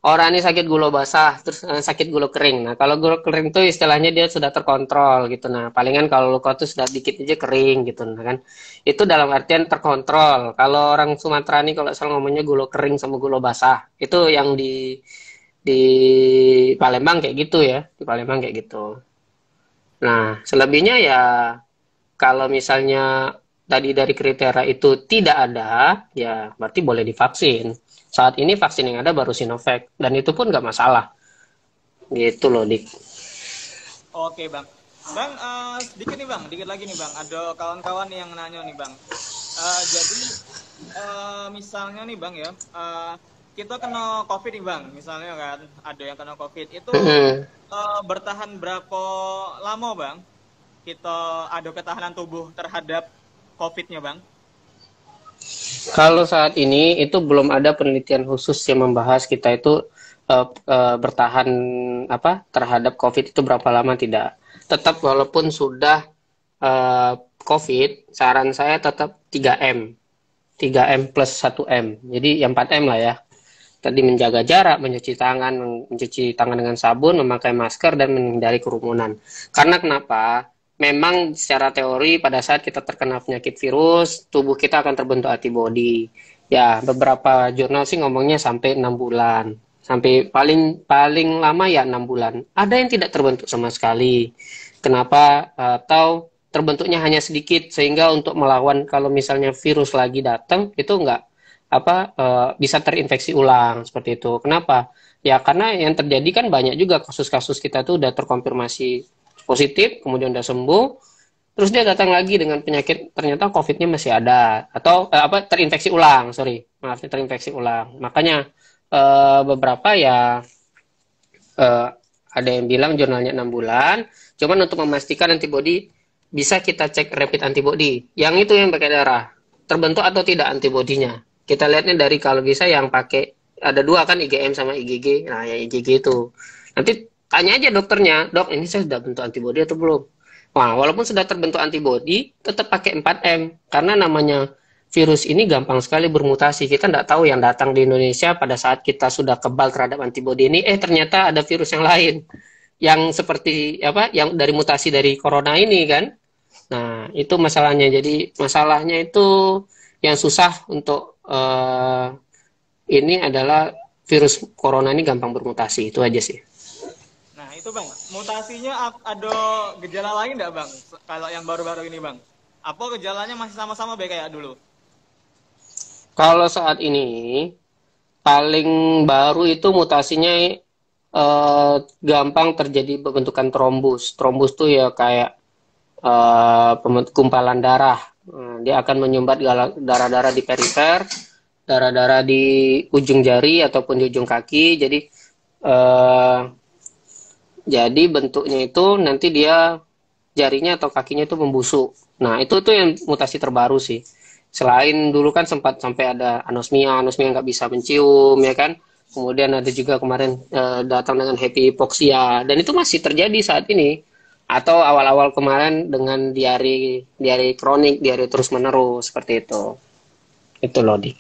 orang ini sakit gula basah, terus sakit gula kering. Nah, kalau gula kering itu istilahnya dia sudah terkontrol gitu. Nah, palingan kalau luka itu sudah dikit aja kering gitu, nah kan. Itu dalam artian terkontrol. Kalau orang Sumatera nih kalau salah ngomongnya gula kering sama gula basah, itu yang di Palembang kayak gitu ya, di Palembang kayak gitu. Nah, selebihnya ya kalau misalnya tadi dari kriteria itu tidak ada, ya berarti boleh divaksin. Saat ini vaksin yang ada baru Sinovac, dan itu pun nggak masalah. Gitu loh, Dik. Oke bang. Bang, sedikit nih bang, dikit lagi nih bang. Ada kawan-kawan yang nanya nih bang. Jadi misalnya nih bang ya, kita kena COVID nih bang. Misalnya kan, ada yang kena COVID itu Mm-mm. bertahan berapa lama bang? Kita ada ketahanan tubuh terhadap COVID-nya bang? Kalau saat ini itu belum ada penelitian khusus yang membahas kita itu bertahan apa terhadap COVID itu berapa lama tidak. Tetap walaupun sudah eh, COVID, saran saya tetap 3M. 3M plus 1M. Jadi yang 4M lah ya. Tadi menjaga jarak, mencuci tangan dengan sabun, memakai masker, dan menghindari kerumunan. Karena kenapa? Memang secara teori pada saat kita terkena penyakit virus, tubuh kita akan terbentuk antibodi. Ya, beberapa jurnal sih ngomongnya sampai 6 bulan. Sampai paling paling lama ya 6 bulan. Ada yang tidak terbentuk sama sekali. Kenapa? Atau terbentuknya hanya sedikit sehingga untuk melawan kalau misalnya virus lagi datang itu enggak bisa terinfeksi ulang seperti itu. Kenapa? Ya karena yang terjadi kan banyak juga kasus-kasus kita tuh udah terkonfirmasi positif, kemudian udah sembuh, terus dia datang lagi dengan penyakit ternyata COVID-nya masih ada atau terinfeksi ulang, sorry, maaf terinfeksi ulang. Makanya beberapa ya eh, ada yang bilang jurnalnya 6 bulan, cuman untuk memastikan antibodi bisa kita cek rapid antibody. Yang itu yang pakai darah. Terbentuk atau tidak antibodinya. Kita lihatnya dari kalau bisa yang pakai ada dua kan IgM sama IgG. Nah, ya IgG itu. Nanti tanya aja dokternya, "Dok, ini saya sudah bentuk antibodi atau belum?" Wah, walaupun sudah terbentuk antibodi, tetap pakai 4M karena namanya virus ini gampang sekali bermutasi. Kita tidak tahu yang datang di Indonesia pada saat kita sudah kebal terhadap antibodi ini, ternyata ada virus yang lain yang seperti yang dari mutasi dari corona ini kan. Nah, itu masalahnya. Jadi, masalahnya itu yang susah untuk ini adalah virus corona ini gampang bermutasi. Itu aja sih. Nah itu bang, mutasinya ada gejala lain nggak bang? Kalau yang baru-baru ini bang, apa gejalanya masih sama-sama baik kayak dulu? Kalau saat ini, paling baru itu mutasinya gampang terjadi pembentukan trombus. Trombus tuh ya kayak gumpalan darah. Dia akan menyumbat darah-darah di perifer, darah-darah di ujung jari ataupun di ujung kaki. Eh, jadi bentuknya itu nanti dia jarinya atau kakinya itu membusuk. Nah, itu tuh yang mutasi terbaru sih. Selain dulu kan sempat sampai ada anosmia, anosmia nggak bisa mencium, ya kan? Kemudian ada juga kemarin datang dengan happy hypoxia, dan itu masih terjadi saat ini. Atau awal-awal kemarin dengan diare, diare kronik, diare terus menerus seperti itu. Itu loh, Dik.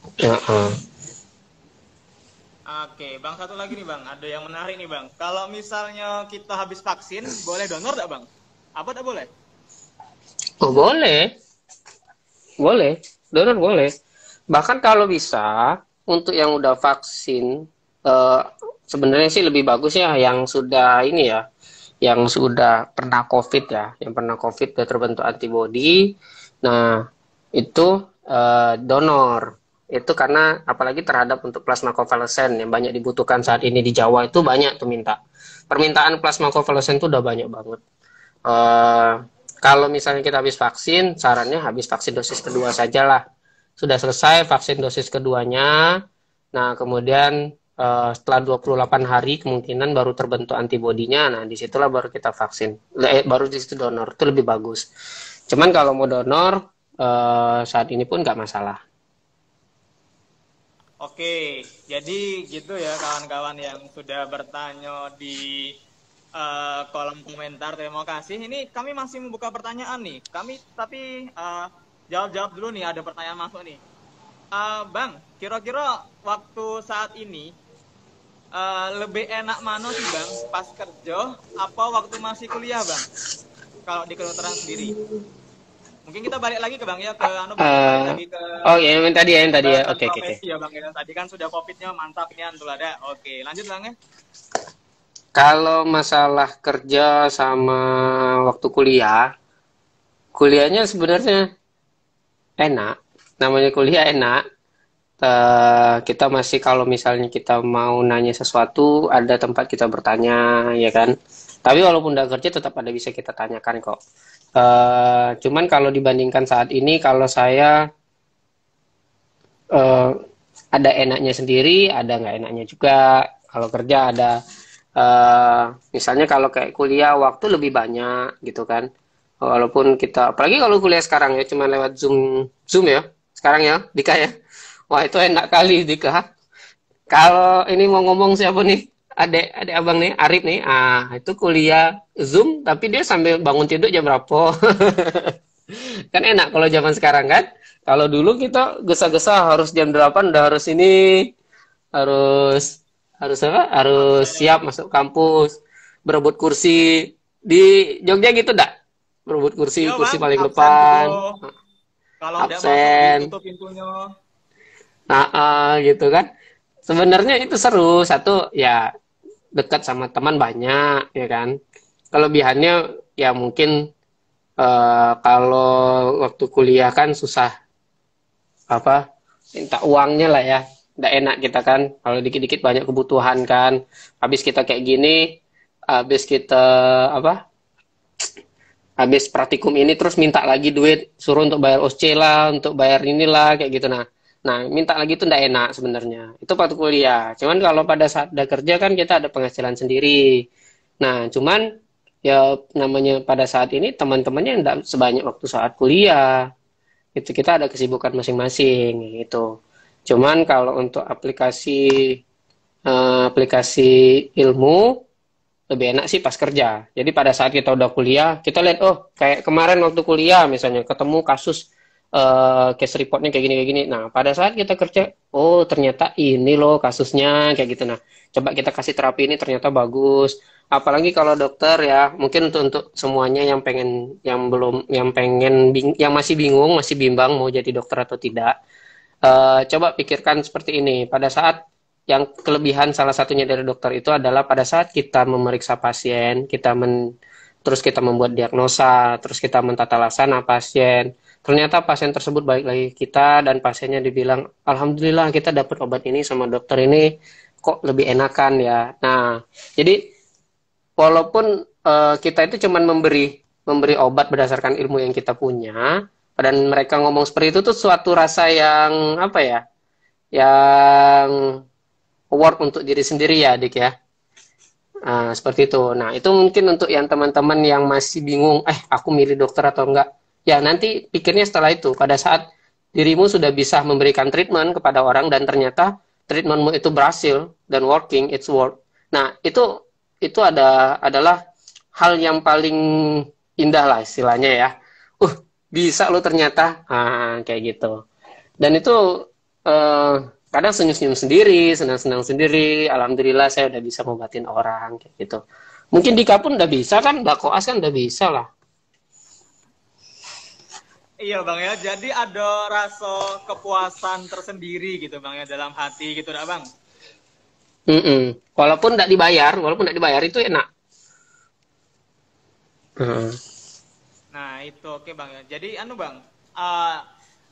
Oke, bang satu lagi nih bang, ada yang menarik nih bang. Kalau misalnya kita habis vaksin, boleh donor nggak bang? Apa tak boleh? Oh, boleh, boleh, donor boleh. Bahkan kalau bisa untuk yang udah vaksin, eh, sebenarnya sih lebih bagus ya yang sudah ini ya, yang sudah pernah COVID ya, yang pernah COVID udah terbentuk antibodi. Nah, itu donor. Itu karena apalagi terhadap untuk plasma konvalesen yang banyak dibutuhkan saat ini di Jawa itu banyak tuh minta. Permintaan plasma konvalesen itu udah banyak banget. Eh, Kalau misalnya kita habis vaksin, sarannya habis vaksin dosis kedua sajalah. Sudah selesai vaksin dosis keduanya, nah kemudian setelah 28 hari kemungkinan baru terbentuk antibodinya, nah disitulah baru kita vaksin. Baru disitu donor, itu lebih bagus. Cuman kalau mau donor, saat ini pun nggak masalah. Oke, jadi gitu ya kawan-kawan yang sudah bertanya di kolom komentar. Terima kasih. Ini kami masih membuka pertanyaan nih. Kami tapi jawab-jawab dulu nih. Ada pertanyaan masuk nih. Bang, kira-kira waktu saat ini lebih enak mana sih bang, pas kerja apa waktu masih kuliah bang? Kalau di kedokteran sendiri. Mungkin kita balik lagi ke bang ya, ke anu bang ya, balik Eh, lagi ke oh ya, yang tadi ya. pembahasan Oke, oke, oke. profesi ya bang ya. Tadi kan sudah covidnya mantap nih antul ada. Oke, lanjut bang ya. Kalau masalah kerja sama waktu kuliah, kuliahnya sebenarnya enak. Namanya kuliah enak. Kita masih kalau misalnya kita mau nanya sesuatu, ada tempat kita bertanya, ya kan? Tapi walaupun udah kerja, tetap ada bisa kita tanyakan kok. Cuman kalau dibandingkan saat ini, kalau saya eh, ada enaknya sendiri, ada nggak enaknya juga. Kalau kerja ada, misalnya kalau kayak kuliah waktu lebih banyak gitu kan. Walaupun kita, apalagi kalau kuliah sekarang ya, cuma lewat Zoom, Zoom ya, sekarang ya, Dika ya. Wah itu enak kali Dika. Kalau ini mau ngomong siapa nih? Adek abang nih, Arif nih. Ah, itu kuliah Zoom, tapi dia sambil bangun tidur jam berapa? Kan enak kalau zaman sekarang kan. Kalau dulu kita gesa-gesa harus jam 8 udah harus ini, harus harus apa? Harus Absen. siap masuk kampus, berebut kursi. Di Jogja gitu dak? Berebut kursi, Iya kursi bang, paling absen depan, juga. Kalau tidak masuk absen. ditutup pintunya. Nah, gitu kan. Sebenarnya itu seru. Satu, ya dekat sama teman banyak, ya kan. Kelebihannya ya mungkin kalau waktu kuliah kan susah apa minta uangnya lah ya. Nggak enak kita kan. Kalau dikit-dikit banyak kebutuhan kan. Habis kita kayak gini, habis kita apa? Habis praktikum ini terus minta lagi duit, suruh untuk bayar OC lah, untuk bayar inilah kayak gitu. Nah, minta lagi itu ndak enak sebenarnya. Itu waktu kuliah. Cuman kalau pada saat udah kerja kan kita ada penghasilan sendiri. Nah, cuman ya namanya pada saat ini teman-temannya ndak sebanyak waktu saat kuliah. Itu kita ada kesibukan masing-masing gitu. Cuman kalau untuk aplikasi ilmu lebih enak sih pas kerja. Jadi pada saat kita udah kuliah, kita lihat oh kayak kemarin waktu kuliah misalnya ketemu kasus case reportnya kayak gini. Nah pada saat kita kerja, oh ternyata ini loh kasusnya kayak gitu. Nah coba kita kasih terapi ini ternyata bagus. Apalagi kalau dokter ya, mungkin untuk semuanya yang pengen, yang belum, yang pengen, yang masih bingung, masih bimbang mau jadi dokter atau tidak. Coba pikirkan seperti ini. Pada saat yang kelebihan salah satunya dari dokter itu adalah pada saat kita memeriksa pasien, terus kita membuat diagnosa, terus kita mentata laksana pasien. Ternyata pasien tersebut baik lagi kita dan pasiennya dibilang, Alhamdulillah kita dapat obat ini sama dokter ini kok lebih enakan ya. Nah, jadi walaupun kita itu cuma memberi obat berdasarkan ilmu yang kita punya, dan mereka ngomong seperti itu tuh suatu rasa yang apa ya, yang award untuk diri sendiri ya, Dik ya. Seperti itu. Nah, itu mungkin untuk yang teman-teman yang masih bingung, aku milih dokter atau enggak. Ya, nanti pikirnya setelah itu, pada saat dirimu sudah bisa memberikan treatment kepada orang dan ternyata treatmentmu itu berhasil dan working, it's work. Nah, itu adalah hal yang paling indah lah istilahnya ya. Bisa lo ternyata, kayak gitu. Dan itu eh, kadang senyum-senyum sendiri, senang-senang sendiri. Alhamdulillah saya udah bisa ngobatin orang kayak gitu. Mungkin Dika pun udah bisa kan, Mbak Koas kan udah bisa lah. Iya bang ya, jadi ada rasa kepuasan tersendiri gitu bang ya dalam hati gitu dah bang. Mm-mm. Walaupun nggak dibayar itu enak. Mm. Nah itu oke bang ya. Jadi anu bang, eh,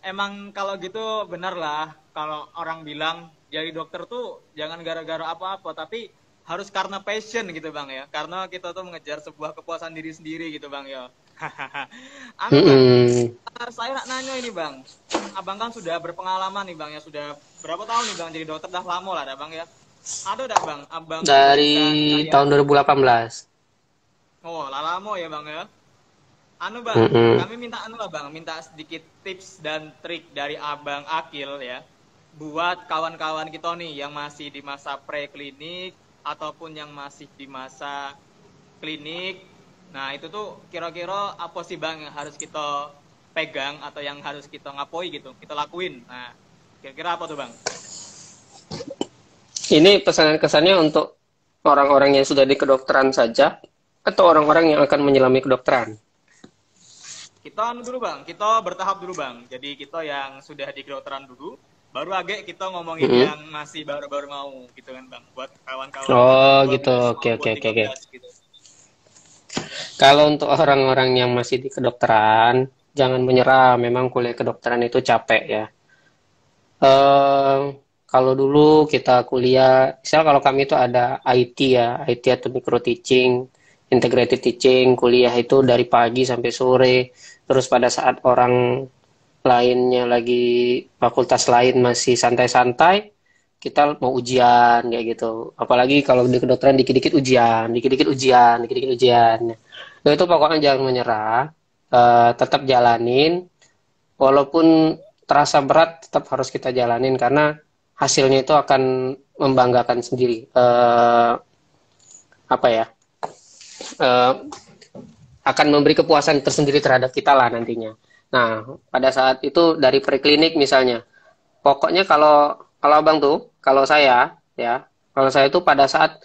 emang kalau gitu benar lah kalau orang bilang jadi dokter tuh jangan gara-gara apa-apa, tapi harus karena passion gitu bang ya. Karena kita tuh mengejar sebuah kepuasan diri sendiri gitu bang ya. Anu bang, Mm-mm. saya nak nanya ini bang, abang kan sudah berpengalaman nih bang ya, sudah berapa tahun nih bang jadi dokter, dah lama lah dah bang ya. Ada dah bang, abang Dari memberikan kayak, tahun 2018. oh lah lama ya bang ya. Anu bang, Mm-mm. kami minta anu lah bang, minta sedikit tips dan trik dari abang Akil ya, buat kawan-kawan kita nih yang masih di masa preklinik ataupun yang masih di masa klinik. Nah itu tuh kira-kira apa sih bang yang harus kita pegang atau yang harus kita ngapoi gitu, kita lakuin. Nah kira-kira apa tuh bang? Ini pesanan kesannya untuk orang-orang yang sudah di kedokteran saja atau orang-orang yang akan menyelami kedokteran? Kita anu dulu bang, kita bertahap dulu bang. Jadi kita yang sudah di kedokteran dulu, baru agak kita ngomongin Mm-mm. yang masih baru-baru mau gitu kan bang. Buat kawan-kawan Oh umur gitu, 12 oke oke maupun oke oke. 13 gitu. Kalau untuk orang-orang yang masih di kedokteran, jangan menyerah. Memang kuliah kedokteran itu capek ya. Eh, Kalau dulu kita kuliah, misal kalau kami itu ada IT ya, IT atau micro teaching, integrated teaching, kuliah itu dari pagi sampai sore. Terus pada saat orang lainnya lagi fakultas lain masih santai-santai, kita mau ujian kayak gitu. Apalagi kalau di kedokteran dikit-dikit ujian, dikit-dikit ujian, dikit-dikit ujian. Nah, itu pokoknya jangan menyerah, tetap jalanin, walaupun terasa berat tetap harus kita jalanin karena hasilnya itu akan membanggakan sendiri. Apa ya? Eh, Akan memberi kepuasan tersendiri terhadap kita lah nantinya. Nah, pada saat itu dari preklinik misalnya, pokoknya kalau kalau abang tuh, kalau saya ya, kalau saya tuh pada saat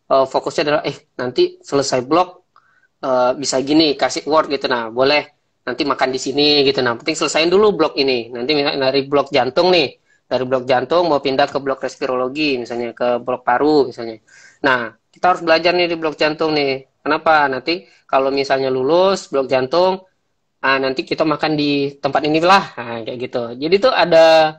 fokusnya adalah nanti selesai blok bisa gini kasih word gitu, nah boleh nanti makan di sini gitu, nah penting selesain dulu blok ini, nanti misalnya dari blok jantung nih, dari blok jantung mau pindah ke blok respirologi misalnya, ke blok paru misalnya, nah kita harus belajar nih di blok jantung nih, kenapa nanti kalau misalnya lulus blok jantung, nanti kita makan di tempat inilah, nah, kayak gitu. Jadi tuh ada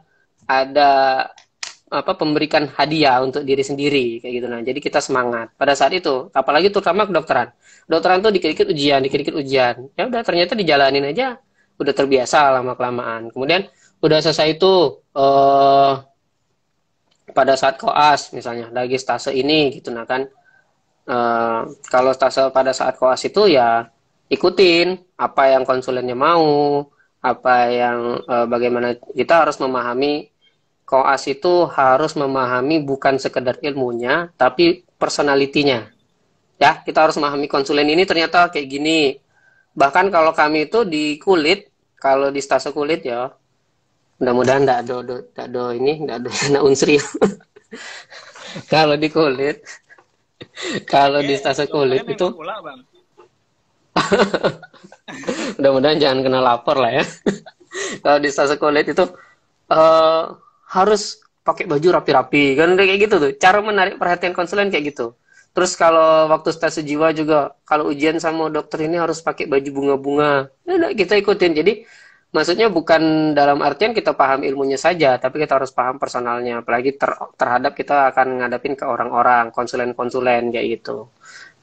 apa, pemberikan hadiah untuk diri sendiri kayak gitu. Nah, jadi kita semangat pada saat itu, apalagi terutama kedokteran. Kedokteran tuh dikit-dikit ujian, dikit-dikit ujian. Ya udah, ternyata dijalanin aja, udah terbiasa lama kelamaan. Kemudian udah selesai itu pada saat koas misalnya lagi stase ini gitu, nah kan kalau stase pada saat koas itu ya ikutin apa yang konsulennya mau, apa yang bagaimana kita harus memahami. Koas itu harus memahami bukan sekedar ilmunya, tapi personalitinya. Ya, kita harus memahami konsulen ini ternyata kayak gini. Bahkan kalau kami itu di kulit, kalau di stase kulit ya, mudah-mudahan enggak ada ini, enggak ada anak unsri. Kalau di kulit, kalau di Oke, stase kulit dokternya itu, nengok pula bang. mudah-mudahan jangan kena lapor lah ya. Kalau di stase kulit itu eh, harus pakai baju rapi-rapi kan, kayak gitu tuh cara menarik perhatian konsulen kayak gitu. Terus kalau waktu stase jiwa juga, kalau ujian sama dokter ini harus pakai baju bunga-bunga, nah, kita ikutin. Jadi maksudnya bukan dalam artian kita paham ilmunya saja, tapi kita harus paham personalnya, apalagi terhadap kita akan ngadapin ke orang-orang, konsulen-konsulen kayak gitu.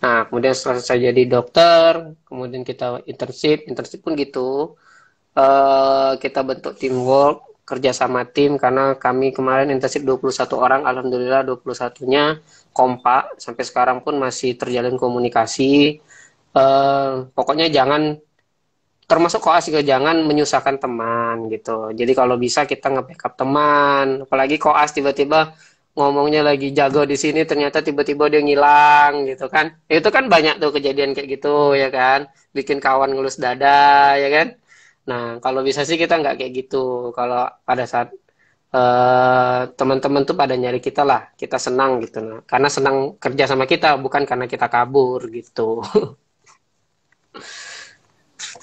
Nah, kemudian setelah saya jadi dokter, kemudian kita internship pun gitu, kita bentuk teamwork, kerja sama tim, karena kami kemarin internship 21 orang, alhamdulillah 21-nya kompak, sampai sekarang pun masih terjalin komunikasi. Pokoknya jangan, termasuk koas juga jangan menyusahkan teman gitu. Jadi kalau bisa kita nge-backup teman, apalagi koas tiba-tiba ngomongnya lagi jago di sini, ternyata tiba-tiba dia ngilang gitu kan. Itu kan banyak tuh kejadian kayak gitu ya kan, bikin kawan ngelus dada ya kan. Nah, kalau bisa sih kita nggak kayak gitu. Kalau pada saat teman-teman tuh pada nyari kita lah, kita senang gitu. Nah, karena senang kerja sama kita, bukan karena kita kabur gitu.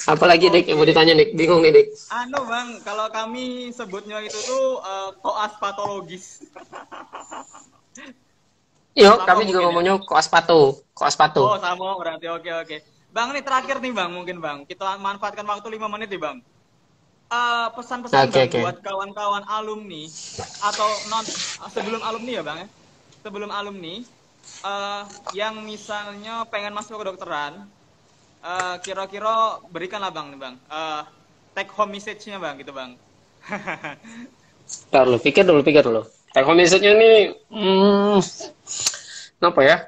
Apalagi Dik, yang mau Oke. ditanya Dik, bingung nih Dik. Anu bang, kalau kami sebutnya itu tuh koas patologis. Yuk, Sama kami juga mungkin ya. ngomongnya koas pato, koas pato. Oh sama berarti, oke oke. Bang nih terakhir nih bang, mungkin bang. Kita manfaatkan waktu 5 menit nih bang. Pesan-pesan Oke bang oke. buat kawan-kawan alumni atau non sebelum alumni ya bang ya. Sebelum alumni yang misalnya pengen masuk ke kedokteran, kira-kira berikanlah bang nih bang. Take home message-nya bang gitu bang. Ntar lu pikir dulu. Take home message-nya nih, apa ya?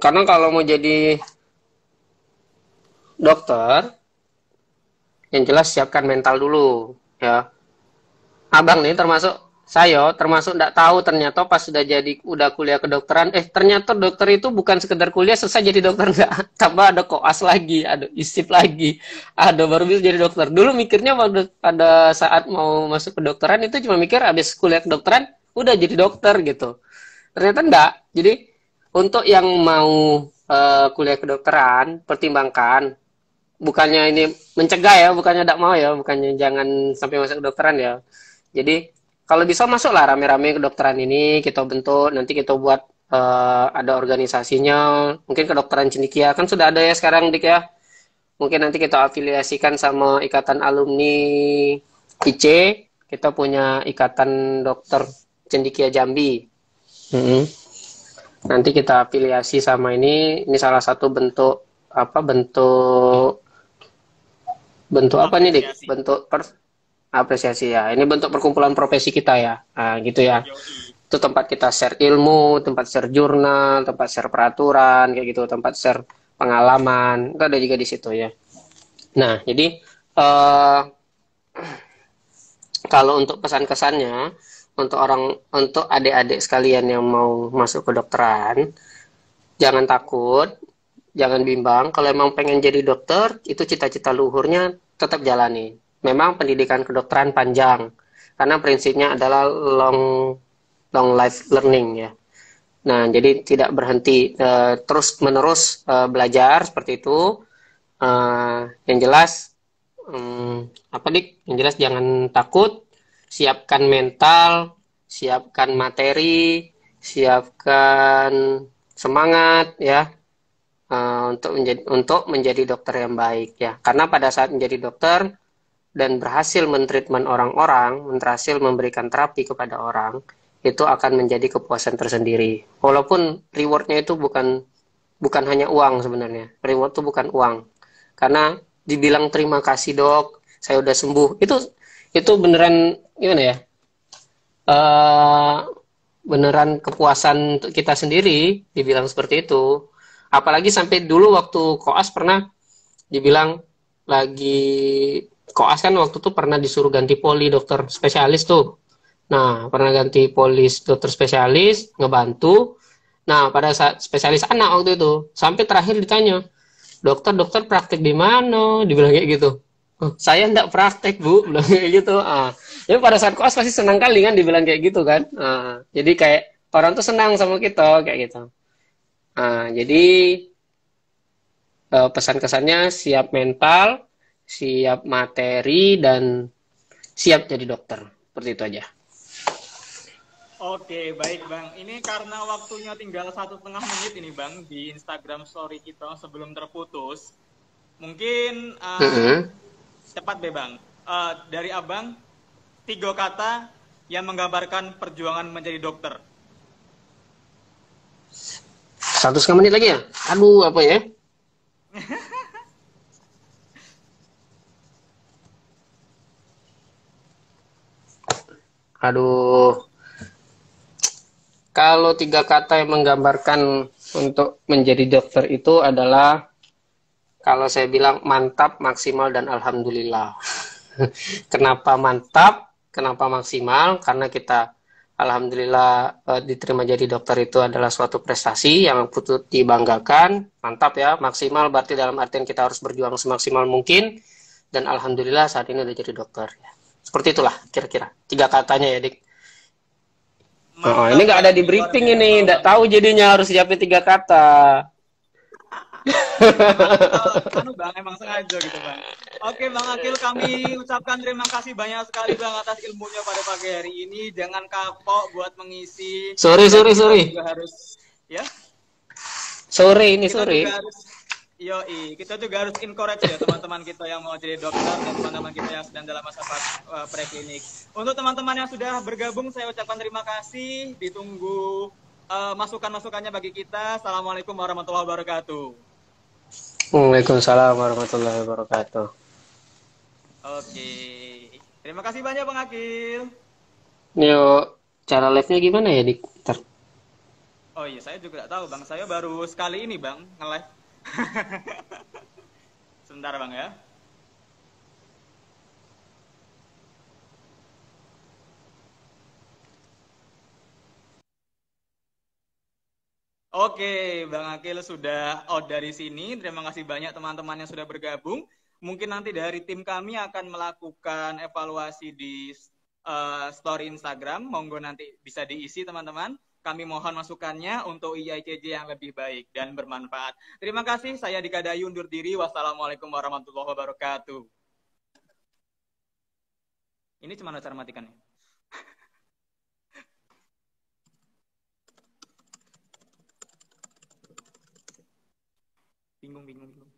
Karena kalau mau jadi dokter, yang jelas siapkan mental dulu, ya. Abang nih termasuk saya termasuk nggak tahu ternyata pas sudah jadi udah kuliah kedokteran, ternyata dokter itu bukan sekedar kuliah selesai jadi dokter, nggak, tambah ada koas lagi, ada isip lagi, ada baru bisa jadi dokter. Dulu mikirnya pada saat mau masuk kedokteran itu cuma mikir habis kuliah kedokteran udah jadi dokter gitu. Ternyata enggak. Jadi untuk yang mau kuliah kedokteran, pertimbangkan. Bukannya ini mencegah ya, bukannya tidak mau ya, bukannya jangan sampai masuk kedokteran ya. Jadi kalau bisa masuklah rame-rame kedokteran ini, kita bentuk, nanti kita buat ada organisasinya, mungkin kedokteran cendekia kan sudah ada ya sekarang dik ya. Mungkin nanti kita afiliasikan sama ikatan alumni IC, kita punya ikatan dokter cendekia Jambi. Mm-hmm. Nanti kita afiliasi sama ini salah satu bentuk apa bentuk apa nih dik? Apresiasi. Bentuk apresiasi ya. Ini bentuk perkumpulan profesi kita ya. Nah, gitu ya. Yoi. Itu tempat kita share ilmu, tempat share jurnal, tempat share peraturan kayak gitu, tempat share pengalaman. Itu ada juga di situ ya. Nah, jadi kalau untuk pesan-kesannya untuk adik-adik sekalian yang mau masuk kedokteran, jangan takut, jangan bimbang. Kalau emang pengen jadi dokter, itu cita-cita luhurnya tetap jalani. Memang pendidikan kedokteran panjang, karena prinsipnya adalah long life learning ya. Nah, jadi tidak berhenti, terus menerus belajar seperti itu. Yang jelas, apa dik? Yang jelas jangan takut, siapkan mental, siapkan materi, siapkan semangat ya. Untuk menjadi dokter yang baik ya. Karena pada saat menjadi dokter dan berhasil mentreatment orang-orang, berhasil memberikan terapi kepada orang, itu akan menjadi kepuasan tersendiri. Walaupun rewardnya itu bukan hanya uang sebenarnya. Reward itu bukan uang. Karena dibilang terima kasih dok, saya udah sembuh. Itu beneran gimana ya? Beneran kepuasan untuk kita sendiri dibilang seperti itu. Apalagi sampai dulu waktu koas pernah dibilang lagi koas kan waktu itu pernah disuruh ganti poli dokter spesialis tuh. Nah, pernah ganti polis dokter spesialis, ngebantu. Nah, pada saat spesialis anak waktu itu, sampai terakhir ditanya, dokter praktek di mana? Dibilang kayak gitu. Oh, saya enggak praktek, Bu. Bilang kayak gitu. Jadi pada saat koas pasti senang kali kan dibilang kayak gitu kan. Jadi kayak orang tuh senang sama kita kayak gitu. Jadi pesan-kesannya siap mental, siap materi, dan siap jadi dokter. Seperti itu aja. Oke, baik Bang. Ini karena waktunya tinggal 1,5 menit ini Bang di Instagram story kita sebelum terputus. Mungkin cepat deh Bang. Dari Abang, 3 kata yang menggambarkan perjuangan menjadi dokter. 1,5 menit lagi ya? Aduh, apa ya? Aduh. Kalau 3 kata yang menggambarkan untuk menjadi dokter itu adalah, kalau saya bilang mantap, maksimal, dan alhamdulillah. Kenapa mantap? Kenapa maksimal? Karena kita alhamdulillah diterima jadi dokter itu adalah suatu prestasi yang patut dibanggakan. Mantap ya, maksimal berarti dalam artian kita harus berjuang semaksimal mungkin. Dan alhamdulillah saat ini udah jadi dokter. Seperti itulah kira-kira 3 katanya ya dik. Mantap, Ini nggak ada di Bang. briefing ini, nggak tahu jadinya harus siapin 3 kata. Bang, emang sengaja gitu Bang. Oke Bang Akil, kami ucapkan terima kasih banyak sekali Bang atas ilmunya pada pagi hari ini. Jangan kapok buat mengisi. Sorry. Juga harus, ya. Sore. Kita juga harus encourage ya teman-teman kita yang mau jadi dokter dan teman-teman kita yang sedang dalam masa preklinik. Untuk teman-teman yang sudah bergabung, saya ucapkan terima kasih. Ditunggu masukan-masukannya bagi kita. Assalamualaikum warahmatullahi wabarakatuh. Waalaikumsalam warahmatullahi wabarakatuh. Oke. Terima kasih banyak Bang Akil. Yuk, cara live-nya gimana ya, Dik? Ntar. Oh iya, saya juga tidak tahu Bang. Saya baru sekali ini Bang, nge-live. Sebentar Bang ya. Oke, Bang Akil sudah out dari sini. Terima kasih banyak teman-teman yang sudah bergabung. Mungkin nanti dari tim kami akan melakukan evaluasi di story Instagram, monggo nanti bisa diisi teman-teman. Kami mohon masukannya untuk IICJ yang lebih baik dan bermanfaat. Terima kasih, saya Dika Dayu undur diri. Wassalamualaikum warahmatullahi wabarakatuh. Ini cuma cara matikannya. Bingung.